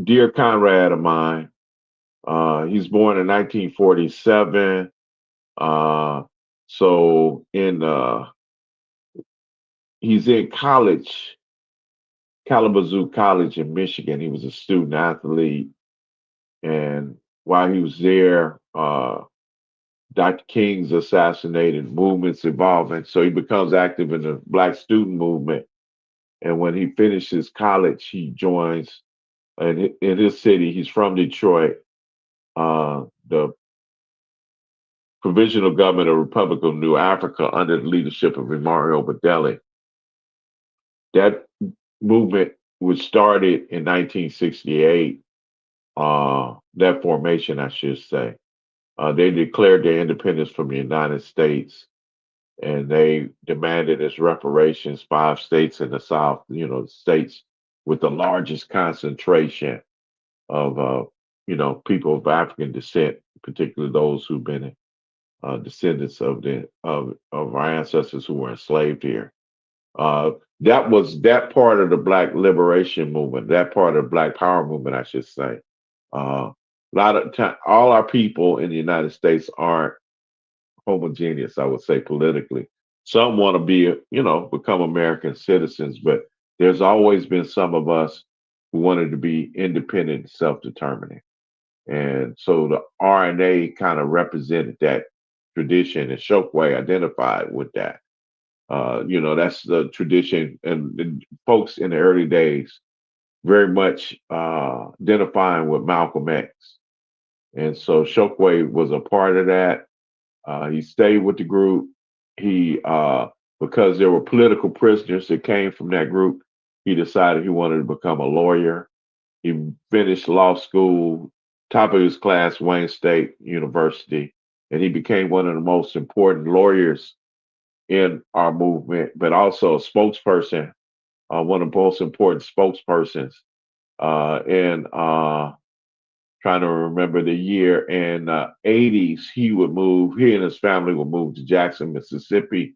dear comrade of mine. He's born in 1947. Uh, so he's in college, Kalamazoo College in Michigan. He was a student athlete, and while he was there, Dr. King's assassinated, movements evolving. So he becomes active in the Black student movement. And when he finishes college, he joins in his city. He's from Detroit, the provisional government of Republic of New Africa under the leadership of Imari Obadele. That movement was started in 1968. That formation, I should say, they declared their independence from the United States, and they demanded as reparations 5 states in the South. States with the largest concentration of people of African descent, particularly those who've been descendants of our ancestors who were enslaved here. Uh, that was that part of the Black liberation movement, that part of the Black Power movement, I should say. A lot of time, all our people in the United States aren't homogeneous, I would say, politically. Some want to be, become American citizens, but there's always been some of us who wanted to be independent and self-determining. And so the RNA kind of represented that tradition, and Chokwe identified with that. That's the tradition, and folks in the early days very much identifying with Malcolm X. And so Chokwe was a part of that. He stayed with the group. Because there were political prisoners that came from that group, he decided he wanted to become a lawyer. He finished law school, top of his class, Wayne State University, and he became one of the most important lawyers in our movement, but also a spokesperson, one of the most important spokespersons. And trying to remember the year in '80s, he and his family would move to Jackson, Mississippi.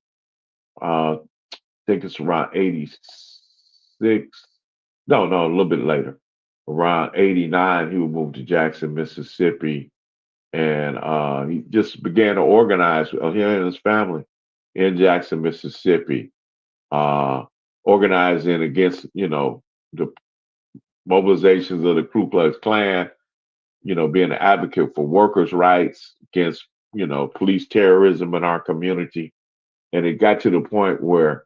I think it's around '86. No, a little bit later. Around '89, he would move to Jackson, Mississippi, and he just began to organize him and his family in Jackson, Mississippi, uh, organizing against the mobilizations of the Ku Klux Klan. Being an advocate for workers' rights against police terrorism in our community, and it got to the point where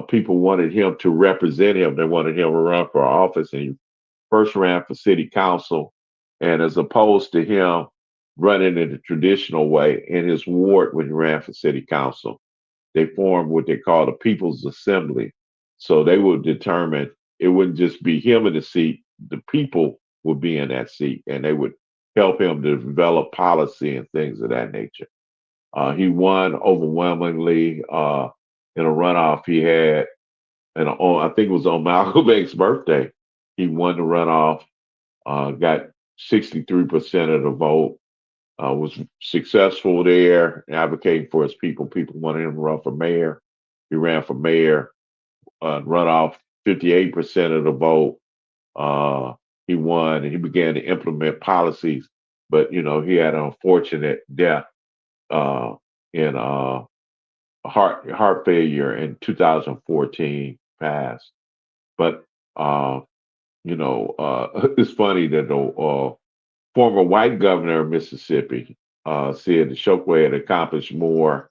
people wanted him to represent him. They wanted him to run for office, and he first ran for city council. And as opposed to him running in the traditional way in his ward when he ran for city council, they formed what they call the People's Assembly. So they would determine it wouldn't just be him in the seat, the people would be in that seat, and they would help him to develop policy and things of that nature. He won overwhelmingly in a runoff he had, and I think it was on Malcolm X's birthday. He won the runoff, got 63% of the vote, was successful there, advocating for his people. People wanted him to run for mayor. He ran for mayor, runoff 58% of the vote. Uh, he won, and he began to implement policies. But he had an unfortunate death uh, in heart failure in 2014. Passed. But it's funny that the former white governor of Mississippi said that Chokwe had accomplished more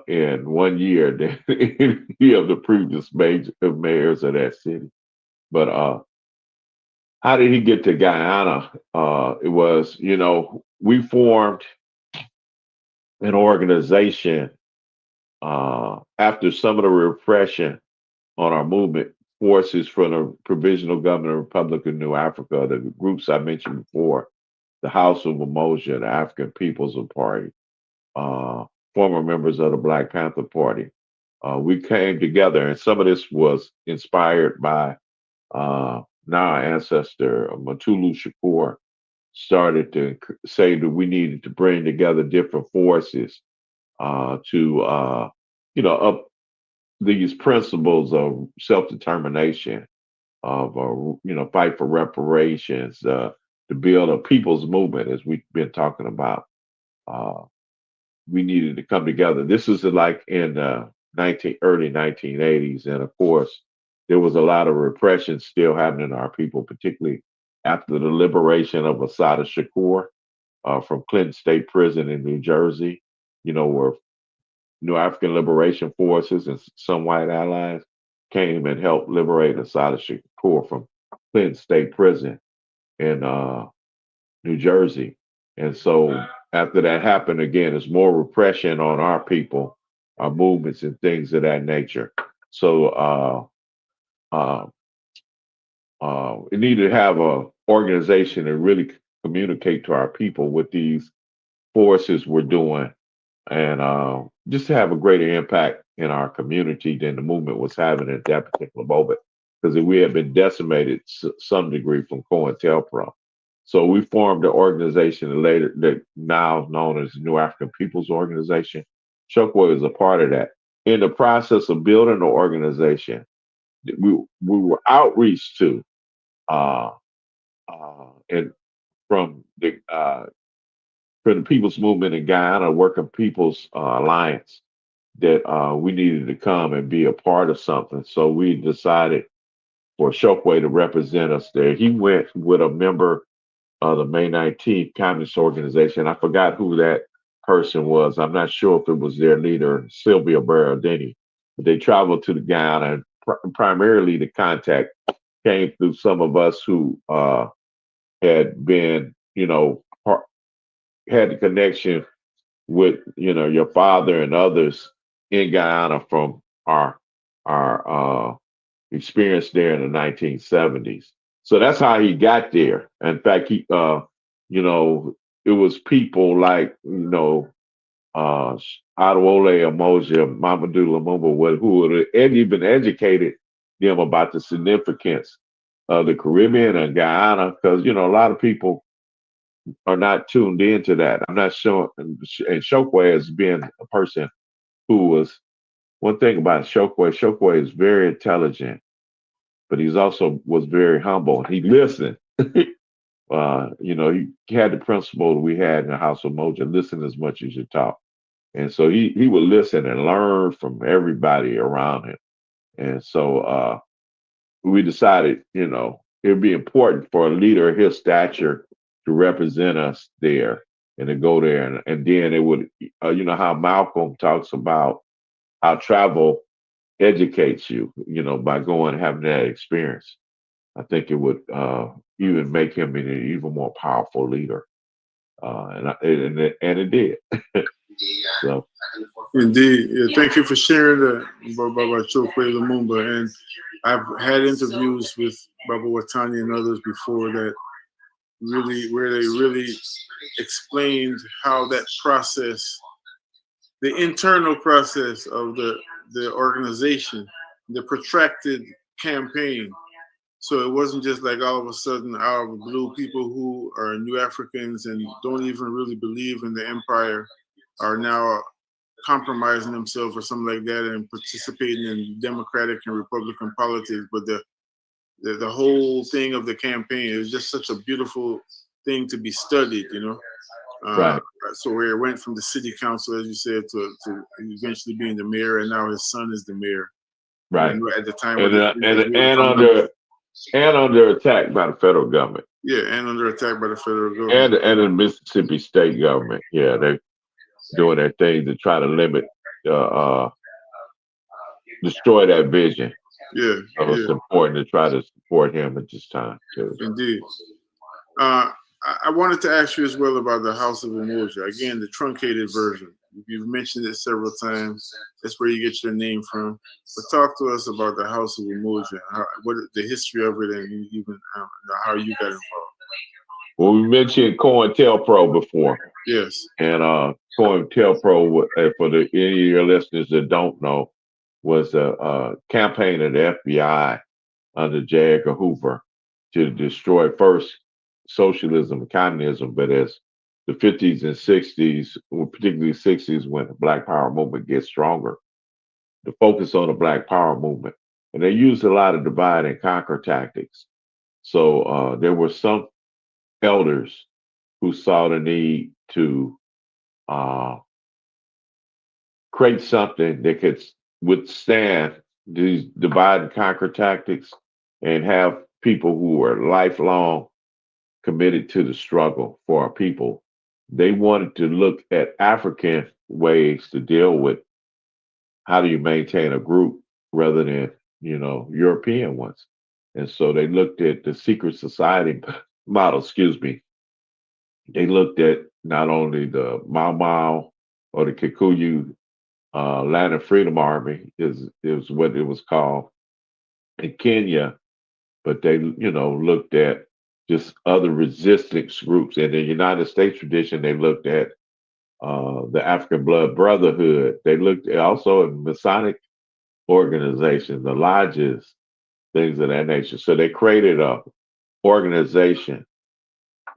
in 1 year than any of the previous mayors of that city. But how did he get to Guyana? It was, we formed an organization after some of the repression on our movement, forces from the Provisional Government Republic of New Africa, the groups I mentioned before, the House of Umoja, the African People's Party, uh, former members of the Black Panther Party. We came together, and some of this was inspired by now our ancestor Matulu Shakur started to say that we needed to bring together different forces to, up these principles of self-determination, of fight for reparations, to build a people's movement, as we've been talking about. Uh, we needed to come together. This was like in early 1980s, and of course, there was a lot of repression still happening to our people, particularly after the liberation of Assata Shakur from Clinton State Prison in New Jersey. Where New African Liberation Forces and some white allies came and helped liberate Assata Shakur from Clinton State Prison in New Jersey. And so after that happened again, there's more repression on our people, our movements, and things of that nature. So uh, we need to have a organization and really communicate to our people what these forces were doing, and just to have a greater impact in our community than the movement was having at that particular moment, because we had been decimated to some degree from COINTELPRO. So we formed an organization later that now known as the New African People's Organization. Chokwe is a part of that. In the process of building the organization, we were outreach to uh, and from the People's Movement in Guyana, Working People's Alliance, that we needed to come and be a part of something. So we decided for Chokwe to represent us there. He went with a member of the May 19th Communist Organization. I forgot who that person was. I'm not sure if it was their leader, Sylvia Berardini. But they traveled to the Guyana, and primarily the contact came through some of us who had been, had the connection with, your father and others in Guyana from our experience there in the 1970s. So that's how he got there. In fact, it was people like, Akinyele Umoja, Mamadou Lumumba, who had even educated them about the significance of the Caribbean and Guyana, because, a lot of people are not tuned into that. I'm not sure. And Chokwe has been a person who was, one thing about Chokwe is very intelligent, but he's also was very humble. He listened. He had the principle we had in the House of Umoja: listen as much as you talk. And so he would listen and learn from everybody around him. And so we decided, it'd be important for a leader of his stature to represent us there and to go there. And then it would, how Malcolm talks about how travel educates you, by going and having that experience. I think it would even make him an even more powerful leader. And it did. So. Indeed. Yeah, thank you for sharing that, Baba Chokwe Lumumba. And I've had interviews with Baba Watani and others before that where they really explained how that process, the internal process of the organization, the protracted campaign. So it wasn't just like all of a sudden out of the blue, people who are New Africans and don't even really believe in the empire are now compromising themselves or something like that and participating in Democratic and Republican politics. But the whole thing of the campaign is just such a beautiful thing to be studied, Right. So where it went from the city council, as you said, to eventually being the mayor, and now his son is the mayor. Right. At the time, and under attack by the federal government. Yeah, and under attack by the federal government. And the Mississippi state government. Yeah, they're doing their thing to try to limit, destroy that vision. Yeah. So it's important to try to support him at this time too. Indeed. I wanted to ask you as well about the House of Umoja. Again, the truncated version. You've mentioned it several times. That's where you get your name from. But talk to us about the House of Umoja, what the history of it, and even how you got involved. Well, we mentioned COINTELPRO before. Yes. And COINTELPRO, for any of your listeners that don't know, was a campaign of the FBI under J. Edgar Hoover to destroy first socialism and communism, but as the 50s and 60s, particularly 60s, when the Black Power movement gets stronger, the focus on the Black Power movement. And they used a lot of divide and conquer tactics. So there were some elders who saw the need to uh, create something that could withstand these divide and conquer tactics and have people who are lifelong committed to the struggle for our people. They wanted to look at African ways to deal with how do you maintain a group rather than, European ones. And so they looked at the secret society model, excuse me. They looked at not only the Mau Mau or the Kikuyu Land of Freedom Army is what it was called in Kenya, but they looked at just other resistance groups. In the United States tradition, they looked at the African Blood Brotherhood. They looked also at Masonic organizations, the lodges, things of that nature. So they created a organization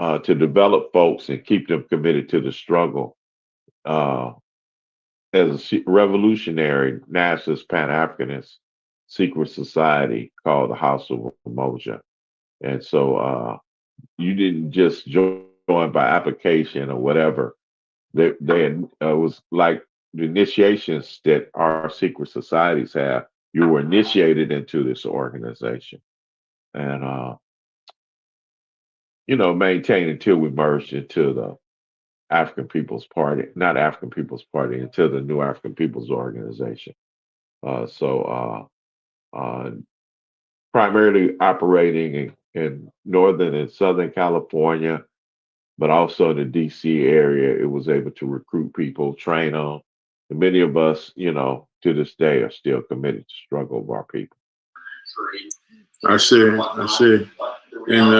to develop folks and keep them committed to the struggle. As a revolutionary nationalist Pan-Africanist secret society called the House of Umoja. And so you didn't just join by application or whatever. They was like the initiations that our secret societies have. You were initiated into this organization. And, maintained until we merged into the African People's Party, not African People's Party, until the new African People's Organization. So primarily operating in Northern and Southern California, but also in the DC area, it was able to recruit people, train them. And many of us, to this day are still committed to struggle of our people. I see. And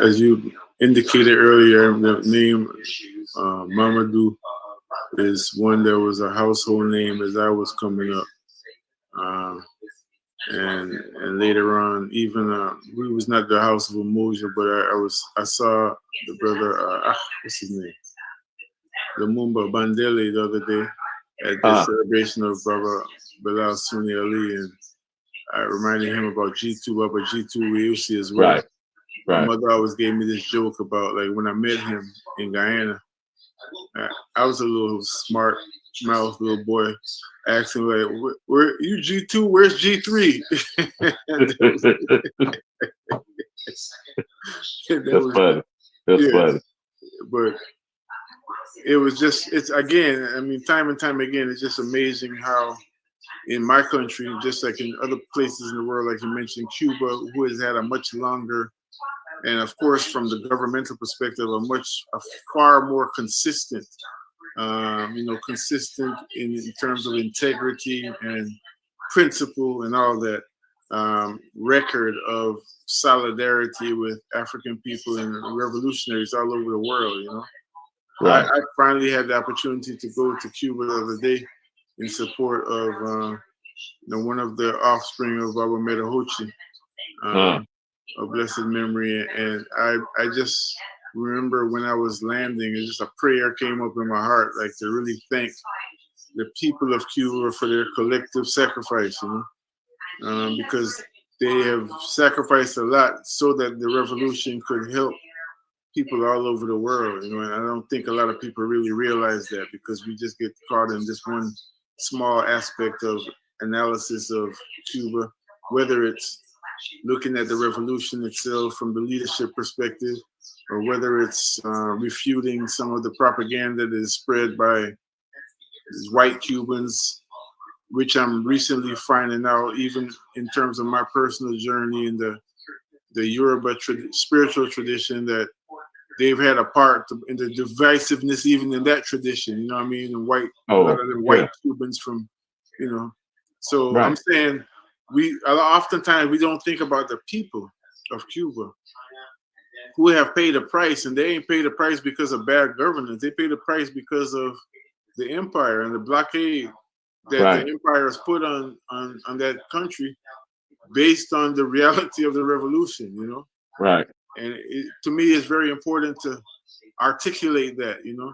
as you indicated earlier, the name Mamadou is one that was a household name as I was coming up. And later on, even we was not the House of Umoja, but I saw the brother what's his name, Lumumba Bandele the other day at the celebration of Baba Eusi Kwayana, and I reminded him about G2 Baba Eusi as well. Right. My mother always gave me this joke about like when I met him in Guyana. I was a little smart mouth little boy, asking like, "Where you G2? Where's G3?" That's funny. That's funny. But it was just, it's again, I mean, time and time again, it's just amazing how in my country, just like in other places in the world, like you mentioned, Cuba, who has had a much longer, and of course, from the governmental perspective, a far more consistent, consistent in terms of integrity and principle and all that, record of solidarity with African people and revolutionaries all over the world. Right. I finally had the opportunity to go to Cuba the other day in support of one of the offspring of Baba Metahochi, of blessed memory. And I just remember when I was landing, it's just a prayer came up in my heart, like to really thank the people of Cuba for their collective sacrifice, because they have sacrificed a lot so that the revolution could help people all over the world, and I don't think a lot of people really realize that, because we just get caught in this one small aspect of analysis of Cuba, whether it's looking at the revolution itself from the leadership perspective, or whether it's refuting some of the propaganda that is spread by white Cubans, which I'm recently finding out, even in terms of my personal journey in the Yoruba spiritual tradition, that they've had a part in the divisiveness, even in that tradition. You know what I mean? And a lot of the white Cubans from, you know. So I'm saying oftentimes we don't think about the people of Cuba who have paid a price, and they ain't paid a price because of bad governance. They paid a price because of the empire and the blockade that the empire has put on that country based on the reality of the revolution, you know? Right. And to me, it's very important to articulate that, you know,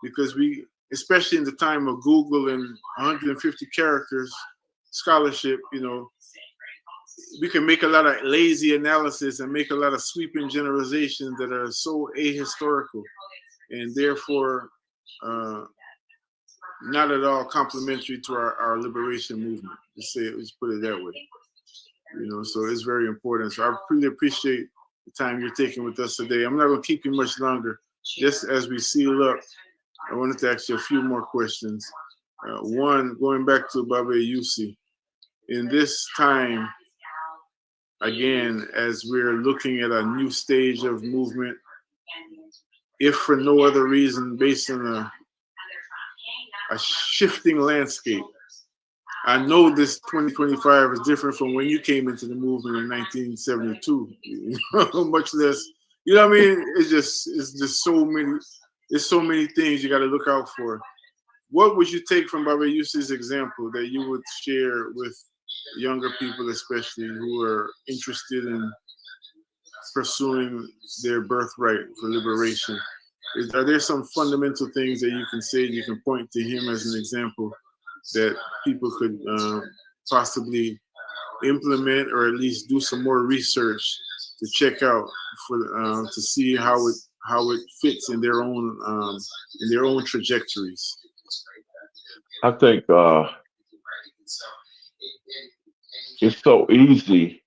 because we, especially in the time of Google and 150 characters scholarship, you know, we can make a lot of lazy analysis and make a lot of sweeping generalizations that are so ahistorical and therefore not at all complementary to our liberation movement. Let's put it that way. You know, so it's very important. So I really appreciate the time you're taking with us today. I'm not going to keep you much longer. Just as we seal up, I wanted to ask you a few more questions. One, going back to Baba Eusi, in this time, again, as we're looking at a new stage of movement, if for no other reason, based on a shifting landscape. I know this 2025 is different from when you came into the movement in 1972. Much less, you know what I mean? It's just so many things you got to look out for. What would you take from Baba Yusi's example that you would share with younger people, especially who are interested in pursuing their birthright for liberation? Are there some fundamental things that you can say, you can point to him as an example that people could possibly implement, or at least do some more research to check out to see how it fits in their own trajectories? I think it's so easy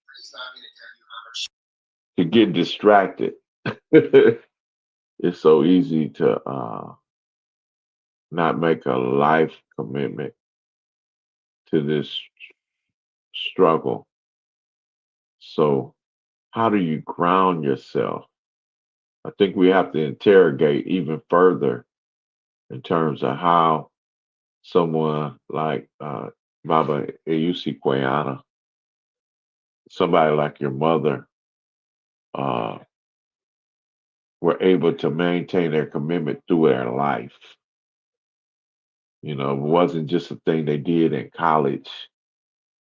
to get distracted. It's so easy to not make a life commitment to this struggle. So, how do you ground yourself? I think we have to interrogate even further in terms of how someone like Baba Eusi Kwayana, somebody like your mother, were able to maintain their commitment through their life. You know, it wasn't just a thing they did in college.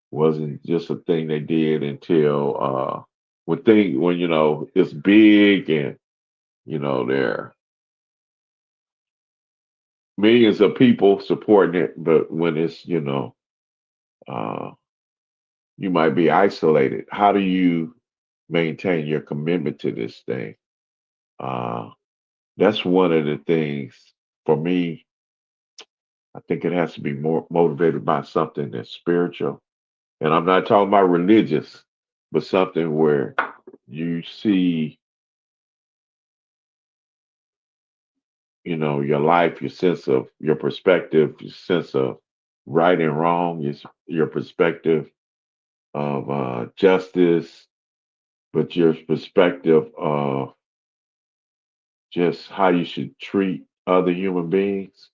Wasn't just a thing they did until when you know it's big and you know there are millions of people supporting it, but when it's uh, you might be isolated. How do you maintain your commitment to this thing? Uh, that's one of the things for me. I think it has to be more motivated by something that's spiritual. And I'm not talking about religious, but something where you see, you know, your life, your sense of your perspective, your sense of right and wrong, your perspective of justice, but your perspective of just how you should treat other human beings.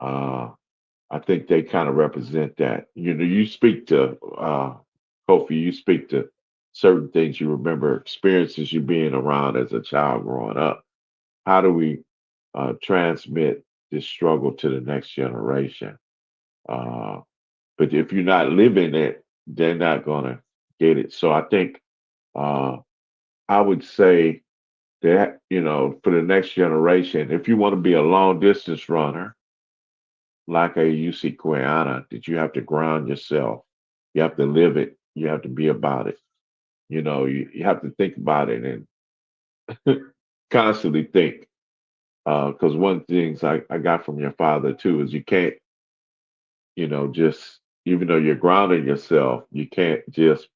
Uh, I think they kind of represent that. You know, you speak to Kofi, you speak to certain things you remember, experiences you being around as a child growing up. How do we transmit this struggle to the next generation? Uh, but if you're not living it, they're not going to get it. So I think uh, I would say that, you know, for the next generation, if you want to be a long distance runner, like a UC Quayana, that you have to ground yourself. You have to live it. You have to be about it. You know, you have to think about it and constantly think. Because one of the things I got from your father too is you can't, you know, just even though you're grounding yourself, you can't just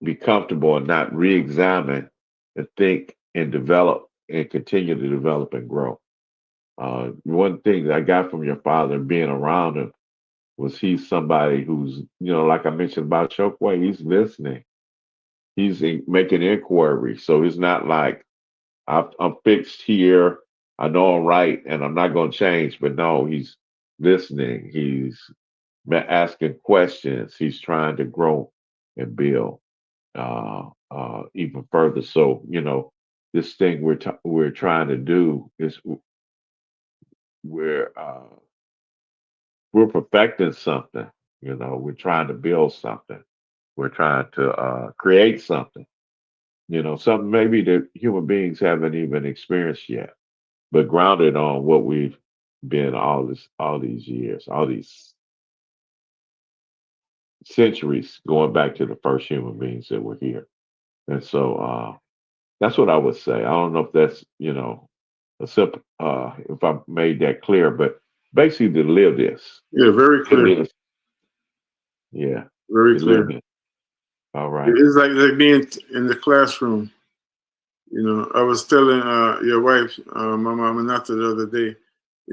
be comfortable and not re-examine and think and develop and continue to develop and grow. One thing that I got from your father being around him was he's somebody who's, you know, like I mentioned about Chokwe, he's listening. Making inquiry. So it's not like I'm fixed here. I know I'm right, and I'm not going to change. But no, he's listening. He's asking questions. He's trying to grow and build even further. So this thing we're trying to do is we're uh, we're perfecting something. We're trying to build something. We're trying to create something. Something maybe that human beings haven't even experienced yet, but grounded on what we've been all these years, all these centuries, going back to the first human beings that were here. And so that's what I would say. I don't know if that's a simple if I made that clear, but basically to live this, Yeah, very live clear. this, yeah, Very to live clear. it. All right. It's like being in the classroom. I was telling your wife, my mom, and not the other day.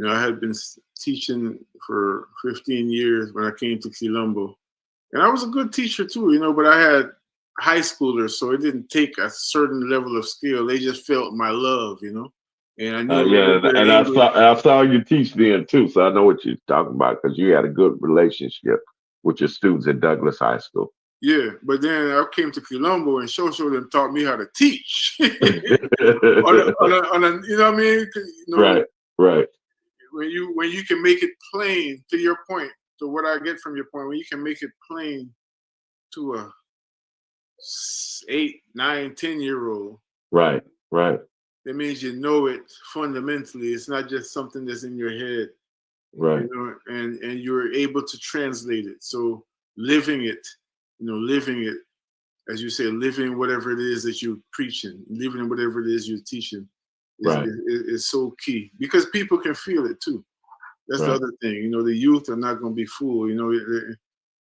I had been teaching for 15 years when I came to Quilombo, and I was a good teacher too. But I had high schoolers, so it didn't take a certain level of skill. They just felt my love, and I knew a little Yeah, bit of and English. I saw you teach then too, so I know what you're talking about because you had a good relationship with your students at Douglas High School. Yeah, but then I came to Quilombo and Shosho then taught me how to teach. You know what I mean? Right, right, When you can make it plain to your point, to what I get from your point, when you can make it plain to a 8, 9, 10-year old, right, right, that means you know it fundamentally. It's not just something that's in your head, right, and you're able to translate it. So living it, living it, as you say, living whatever it is that you're preaching, living whatever it is you're teaching right, is so key because people can feel it too. That's the right. other thing. The youth are not going to be fooled.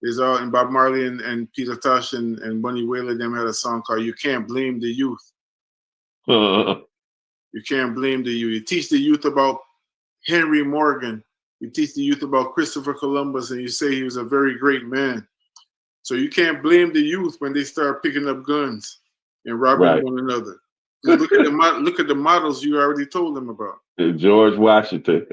There's all, and Bob Marley and Peter Tosh and Bunny Wailer them had a song called "You Can't Blame the Youth." You can't blame the youth. You teach the youth about Henry Morgan. You teach the youth about Christopher Columbus, and you say he was a very great man. So you can't blame the youth when they start picking up guns and robbing Right. one another. Just look at the models you already told them about. George Washington.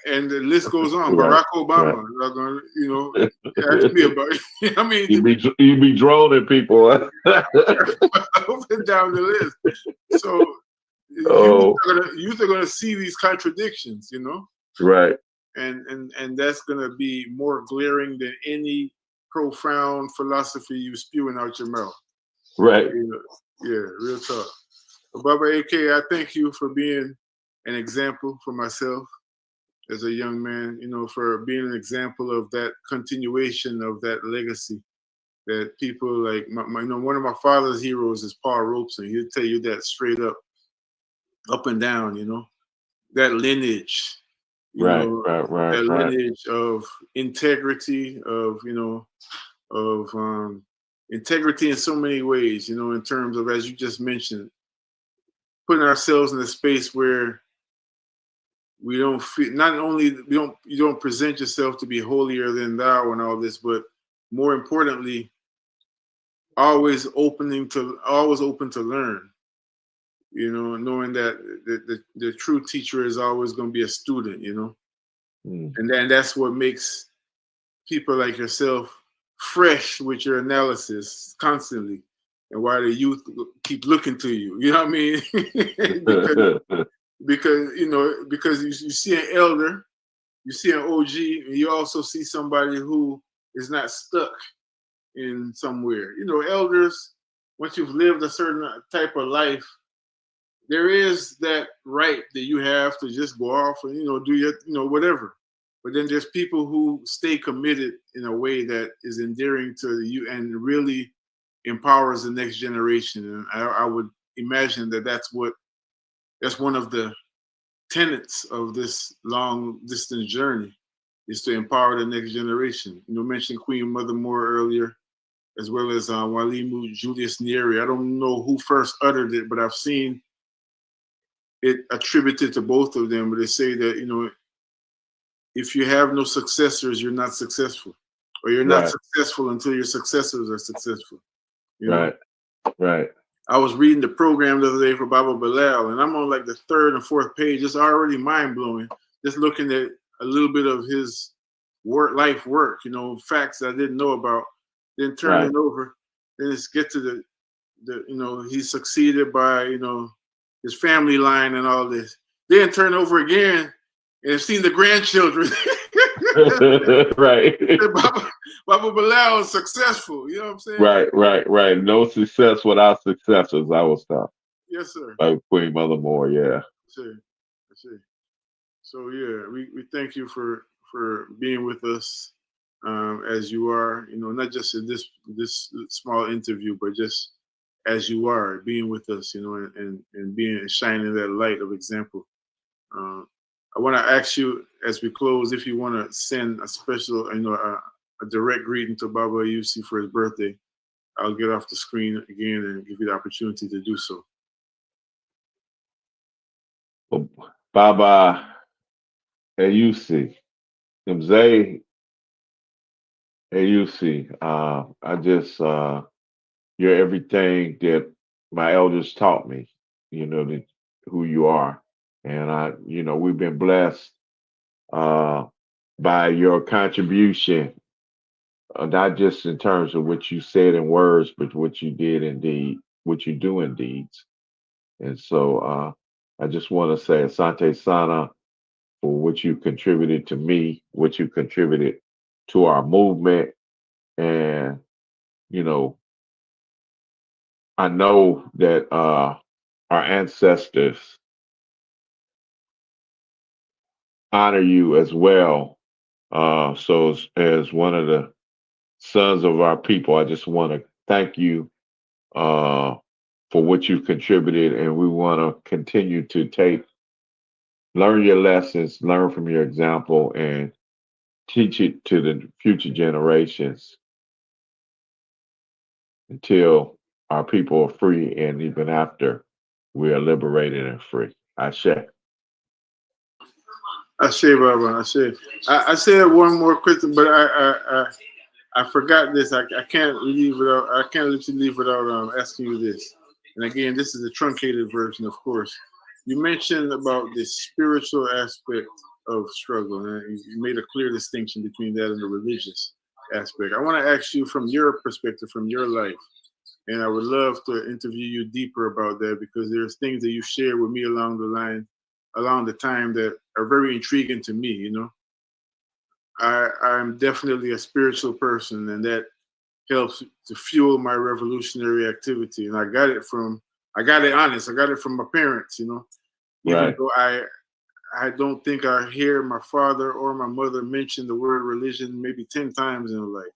And the list goes on. Right, Barack right. Obama, ask me about it. I mean, You be droning people. up and down the list. So Oh, youth are gonna see these contradictions, right, and that's gonna be more glaring than any profound philosophy you spewing out your mouth. right. Yeah, real talk. Baba AK, I thank you for being an example for myself as a young man, for being an example of that continuation of that legacy that people like one of my father's heroes is Paul Robeson. He'll tell you that straight up and down, that lineage, Right, right, that right, right, lineage of integrity, of integrity in so many ways, in terms of, as you just mentioned, putting ourselves in a space where we don't feel, not only you don't present yourself to be holier than thou and all this, but more importantly, always open to learn, knowing that the true teacher is always going to be a student, Mm. and then that's what makes people like yourself fresh with your analysis constantly, and why the youth keep looking to you. You know what I mean? because you see an elder, you see an OG, and you also see somebody who is not stuck in somewhere. Elders, once you've lived a certain type of life, there is that right that you have to just go off and do your whatever. But then there's people who stay committed in a way that is endearing to you and really empowers the next generation. And I would imagine that that's one of the tenets of this long distance journey, is to empower the next generation. Mentioned Queen Mother Moore earlier, as well as Walimu Julius Nyeri. I don't know who first uttered it, but I've seen it attributed to both of them. But they say that, if you have no successors, you're not successful, or you're not Right, successful until your successors are successful. right, right. I was reading the program the other day for Baba Bilal, and I'm on like the third and fourth page. It's already mind blowing. Just looking at a little bit of his life work, facts I didn't know about. Then turn Right. it over. Then it's get to he succeeded by his family line and all this. Then turn over again and have seen the grandchildren. Right. Baba, Baba Bilal is successful. You know what I'm saying? Right. No success without successors. I was tough. Yes, sir. Like Queen Mother Moore, yeah. See. See. So yeah, we thank you for being with us as you are. Not just in this small interview, but just as you are being with us. And being shining that light of example. I want to ask you as we close if you want to send a special, a direct greeting to Baba Eusi for his birthday. I'll get off the screen again and give you the opportunity to do so. Well, Baba Eusi, Mzee Eusi, I just you're everything that my elders taught me. That who you are, and we've been blessed uh, by your contribution, not just in terms of what you said in words, but what you did in deed, what you do in deeds. And so I just want to say Asante Sana for what you contributed to me, what you contributed to our movement. And, you know, I know that our ancestors honor you as well. So as one of the sons of our people, I just want to thank you uh, for what you've contributed, and we want to continue to learn your lessons, learn from your example, and teach it to the future generations until our people are free, and even after we are liberated and free. Ashe. I say, Baba. I say. I said one more question, but I forgot this. I can't leave without. I can't let you leave without asking you this. And again, this is a truncated version, of course. You mentioned about the spiritual aspect of struggle, and you made a clear distinction between that and the religious aspect. I want to ask you from your perspective, from your life, and I would love to interview you deeper about that because there's things that you shared with me along the time that are very intriguing to me. I'm definitely a spiritual person, and that helps to fuel my revolutionary activity. And I got it honest, I got it from my parents, even Right. though I don't think I hear my father or my mother mention the word religion maybe 10 times in life,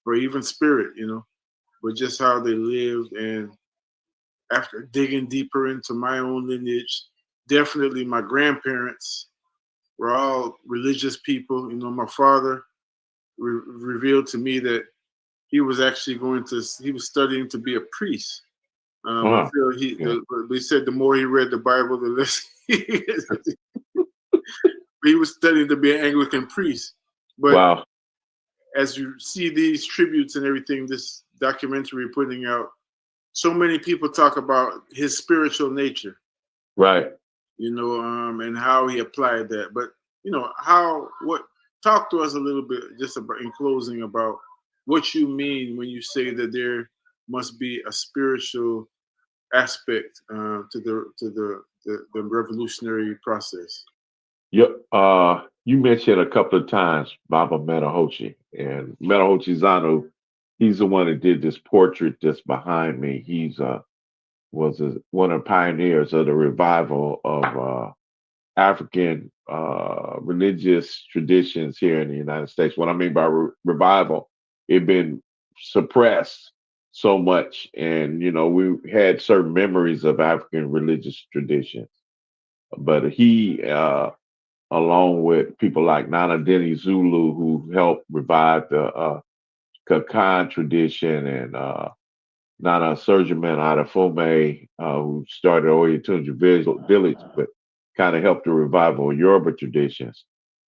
or even spirit, but just how they lived. And after digging deeper into my own lineage, definitely my grandparents were all religious people. My father revealed to me that he was studying to be a priest. I Uh-huh. feel Yeah. they said the more he read the Bible, the less he was studying to be an Anglican priest. But Wow. as you see these tributes and everything, this documentary putting out, so many people talk about his spiritual nature, Right. and how he applied that. But talk to us a little bit just about in closing about what you mean when you say that there must be a spiritual aspect to the revolutionary process. Yep. You mentioned a couple of times Baba Metahochi, and Metahochi Zanu, he's the one that did this portrait that's behind me. He's one of the pioneers of the revival of African religious traditions here in the United States. What I mean by revival, it been suppressed so much, and we had certain memories of African religious traditions, but he along with people like Nana Denny Zulu, who helped revive the Kakan tradition, and Nana Surgeman out of Fume, who started Oyatunja Village, but kind of helped the revival of Yoruba traditions.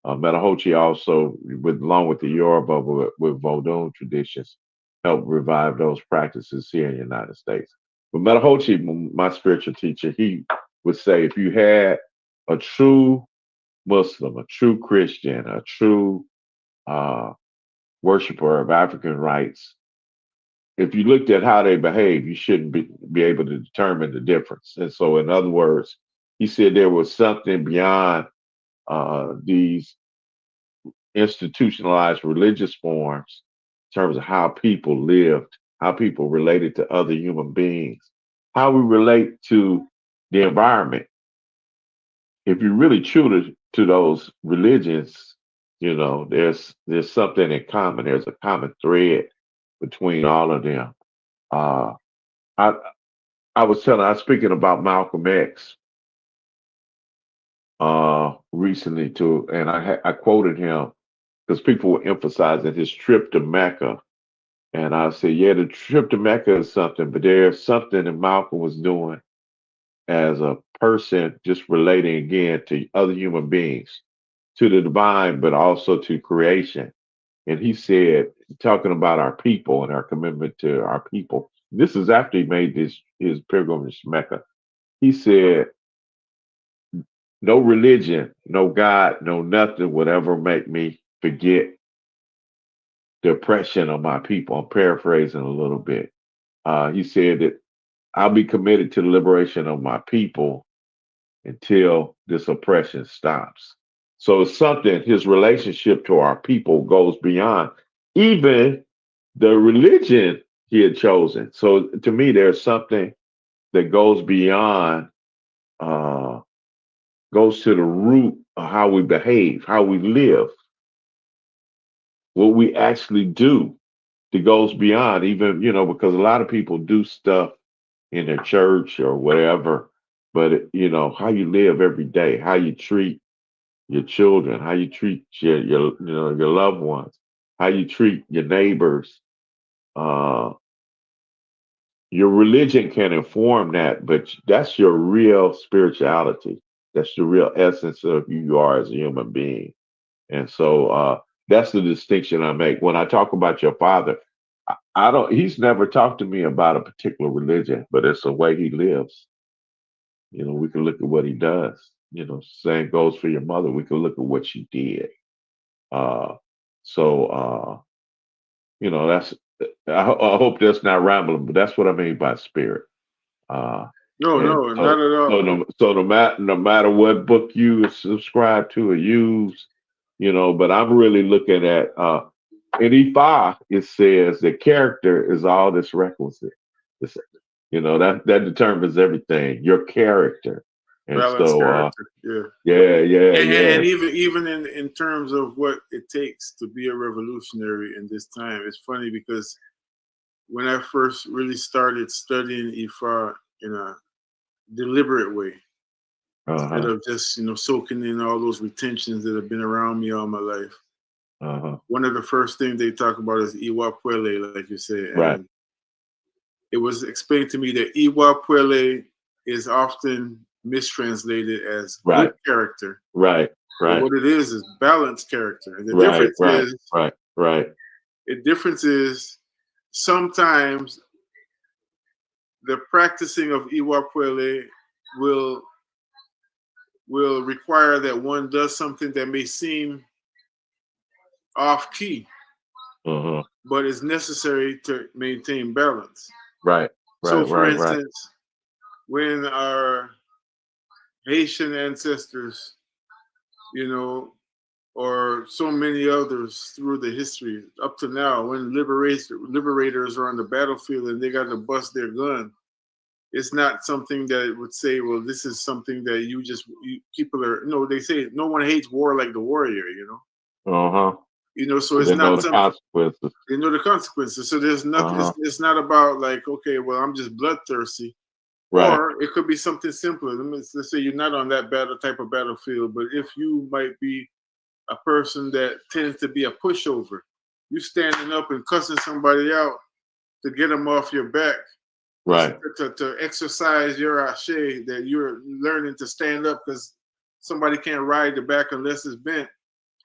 Metahochi also, along with the Yoruba, with Vodun traditions, helped revive those practices here in the United States. But Metahochi, my spiritual teacher, he would say if you had a true Muslim, a true Christian, a true uh, worshiper of African rights, if you looked at how they behave, you shouldn't be able to determine the difference. And so, in other words, he said there was something beyond these institutionalized religious forms in terms of how people lived, how people related to other human beings, how we relate to the environment. If you really true to those religions, you know, there's something in common. There's a common thread between all of them. Uh, I I I was speaking about Malcolm X recently too, and I quoted him because people were emphasizing his trip to Mecca. And I said, yeah, the trip to Mecca is something, but there's something that Malcolm was doing as a person, just relating again to other human beings, to the divine, but also to creation. And he said, talking about our people and our commitment to our people. This is after he made his pilgrimage to Mecca. He said, no religion, no God, no nothing would ever make me forget the oppression of my people. I'm paraphrasing a little bit. He said that I'll be committed to the liberation of my people until this oppression stops. So it's something, his relationship to our people goes beyond even the religion he had chosen. So to me, there's something that goes beyond, uh, goes to the root of how we behave, how we live, what we actually do that goes beyond even, because a lot of people do stuff in their church or whatever, but how you live every day, how you treat your children, how you treat your loved ones, how you treat your neighbors. Uh, your religion can inform that, but that's your real spirituality. That's the real essence of who you are as a human being. And so that's the distinction I make when I talk about your father. I don't. He's never talked to me about a particular religion, but it's the way he lives. We can look at what he does. Same goes for your mother. We can look at what she did. Uh, so that's. I hope that's not rambling, but that's what I mean by spirit. Uh, No, and no, not so at all. no matter what book you subscribe to or use, but I'm really looking at in Ifa it says that character is all that's requisite. It's, that determines everything. Your character, and Balanced so character, yeah. yeah, yeah, And yes, even in terms of what it takes to be a revolutionary in this time, it's funny because when I first really started studying Ifa in a deliberate way, instead uh-huh, of just soaking in all those retentions that have been around me all my life, uh-huh, one of the first things they talk about is Iwa Puele, like you say, right, and it was explained to me that Iwa Puele is often mistranslated as good right, character. right, But right, what it is balanced character. And the right, difference right, is right, right, the difference is sometimes the practicing of Iwapwele will will require that one does something that may seem off key, uh-huh, but is necessary to maintain balance. right, So right, for right, right, instance, when our Haitian ancestors, you know, or so many others through the history up to now, when liberators are on the battlefield and they got to bust their gun, it's not something that would say, well, this is something that people are. No, they say no one hates war like the warrior. uh-huh. So And it's they know not the something. consequences. They know the consequences. So there's nothing. Uh-huh. It's not about like, okay, well, I'm just bloodthirsty. Right. Or it could be something simpler. Let's say you're not on that type of battlefield, but if you might be a person that tends to be a pushover, you standing up and cussing somebody out to get them off your back, Right. to exercise your ashe that you're learning to stand up because somebody can't ride the back unless it's bent.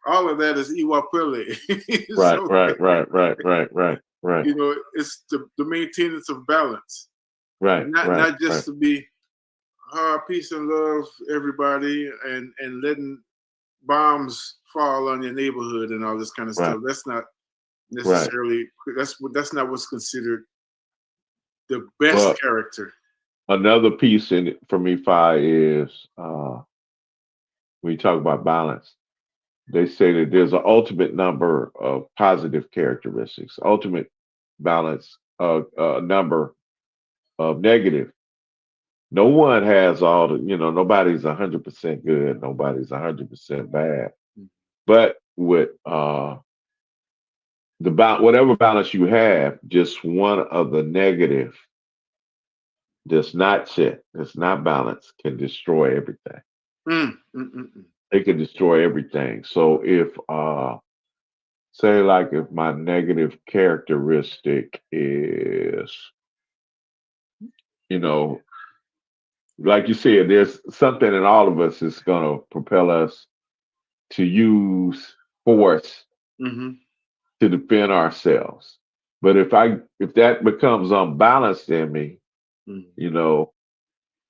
All of that is iwapele. Right. So Right. Right. Right. Right. Right. Right. it's the maintenance of balance. Right. Right. Not just Right. to be peace and love, everybody, and letting bombs fall on your neighborhood and all this kind of Right. stuff. That's not Right. necessarily that's not what's considered the best Well, character. another piece in it for me, Fi, is when you talk about balance. They say that there's an ultimate number of positive characteristics, ultimate balance, number of negative. No one has all the, nobody's 100% good, nobody's 100% bad. But with whatever balance you have, just one of the negative that's not checked, that's not balanced, can destroy everything. Mm, mm, mm, mm. It can destroy everything. So if say like if my negative characteristic is, you know, like you said, there's something in all of us that's gonna propel us to use force Mm-hmm. to defend ourselves. But if that becomes unbalanced in me, Mm-hmm. you know,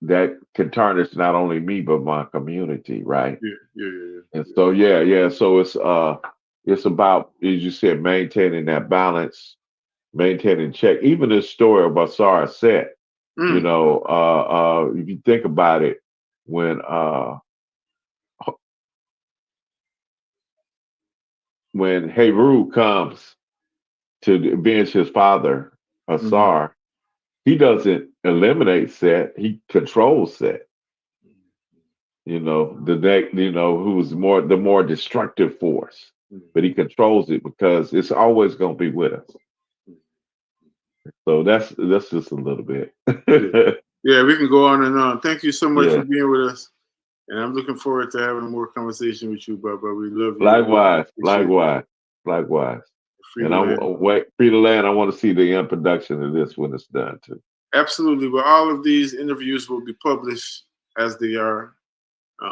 that can tarnish not only me but my community, right? Yeah. And so yeah. So it's about, as you said, maintaining that balance, maintaining check. Even the story of Basar said, Mm, if you think about it, when Heru comes to avenge his father, mm-hmm. Asar, he doesn't eliminate Set, he controls Set. Who's the more destructive force, but he controls it because it's always going to be with us. So that's just a little bit. Yeah. Yeah, we can go on and on. Thank you so much for Yeah. being with us. And I'm looking forward to having more conversation with you, Baba. We love you. Likewise, Appreciate likewise, likewise. free And to land. wait, free to land. I want to see the end production of this when it's done too. Absolutely. But all of these interviews will be published as they are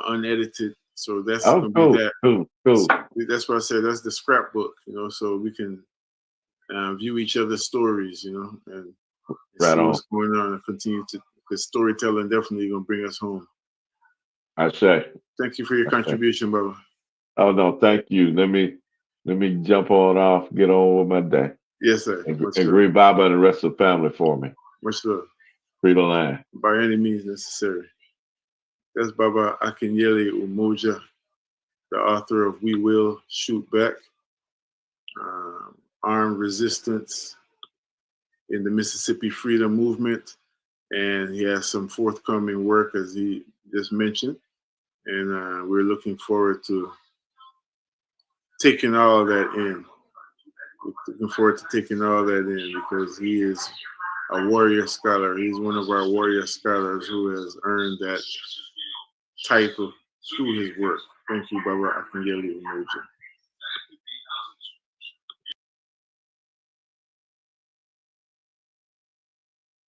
unedited. So that's Oh, going to be cool, that. cool. That's what I said. That's the scrapbook, so we can view each other's stories, and Right see on. what's going on and continue to, because storytelling definitely going to bring us home. I say. Thank you for your contribution, Baba. Oh no, thank you. Let me jump on off, get on with my day. Yes, sir. And greet Baba and the rest of the family for me. Much love. Free to land. By any means necessary. That's Baba Akinyele Umoja, the author of We Will Shoot Back, Armed Resistance in the Mississippi Freedom Movement. And he has some forthcoming work, as he just mentioned. And we're looking forward to taking all of that in. Looking forward to taking all that in because he is a warrior scholar. He's one of our warrior scholars who has earned that title through his work. Thank you, Baba Akinyele Umoja.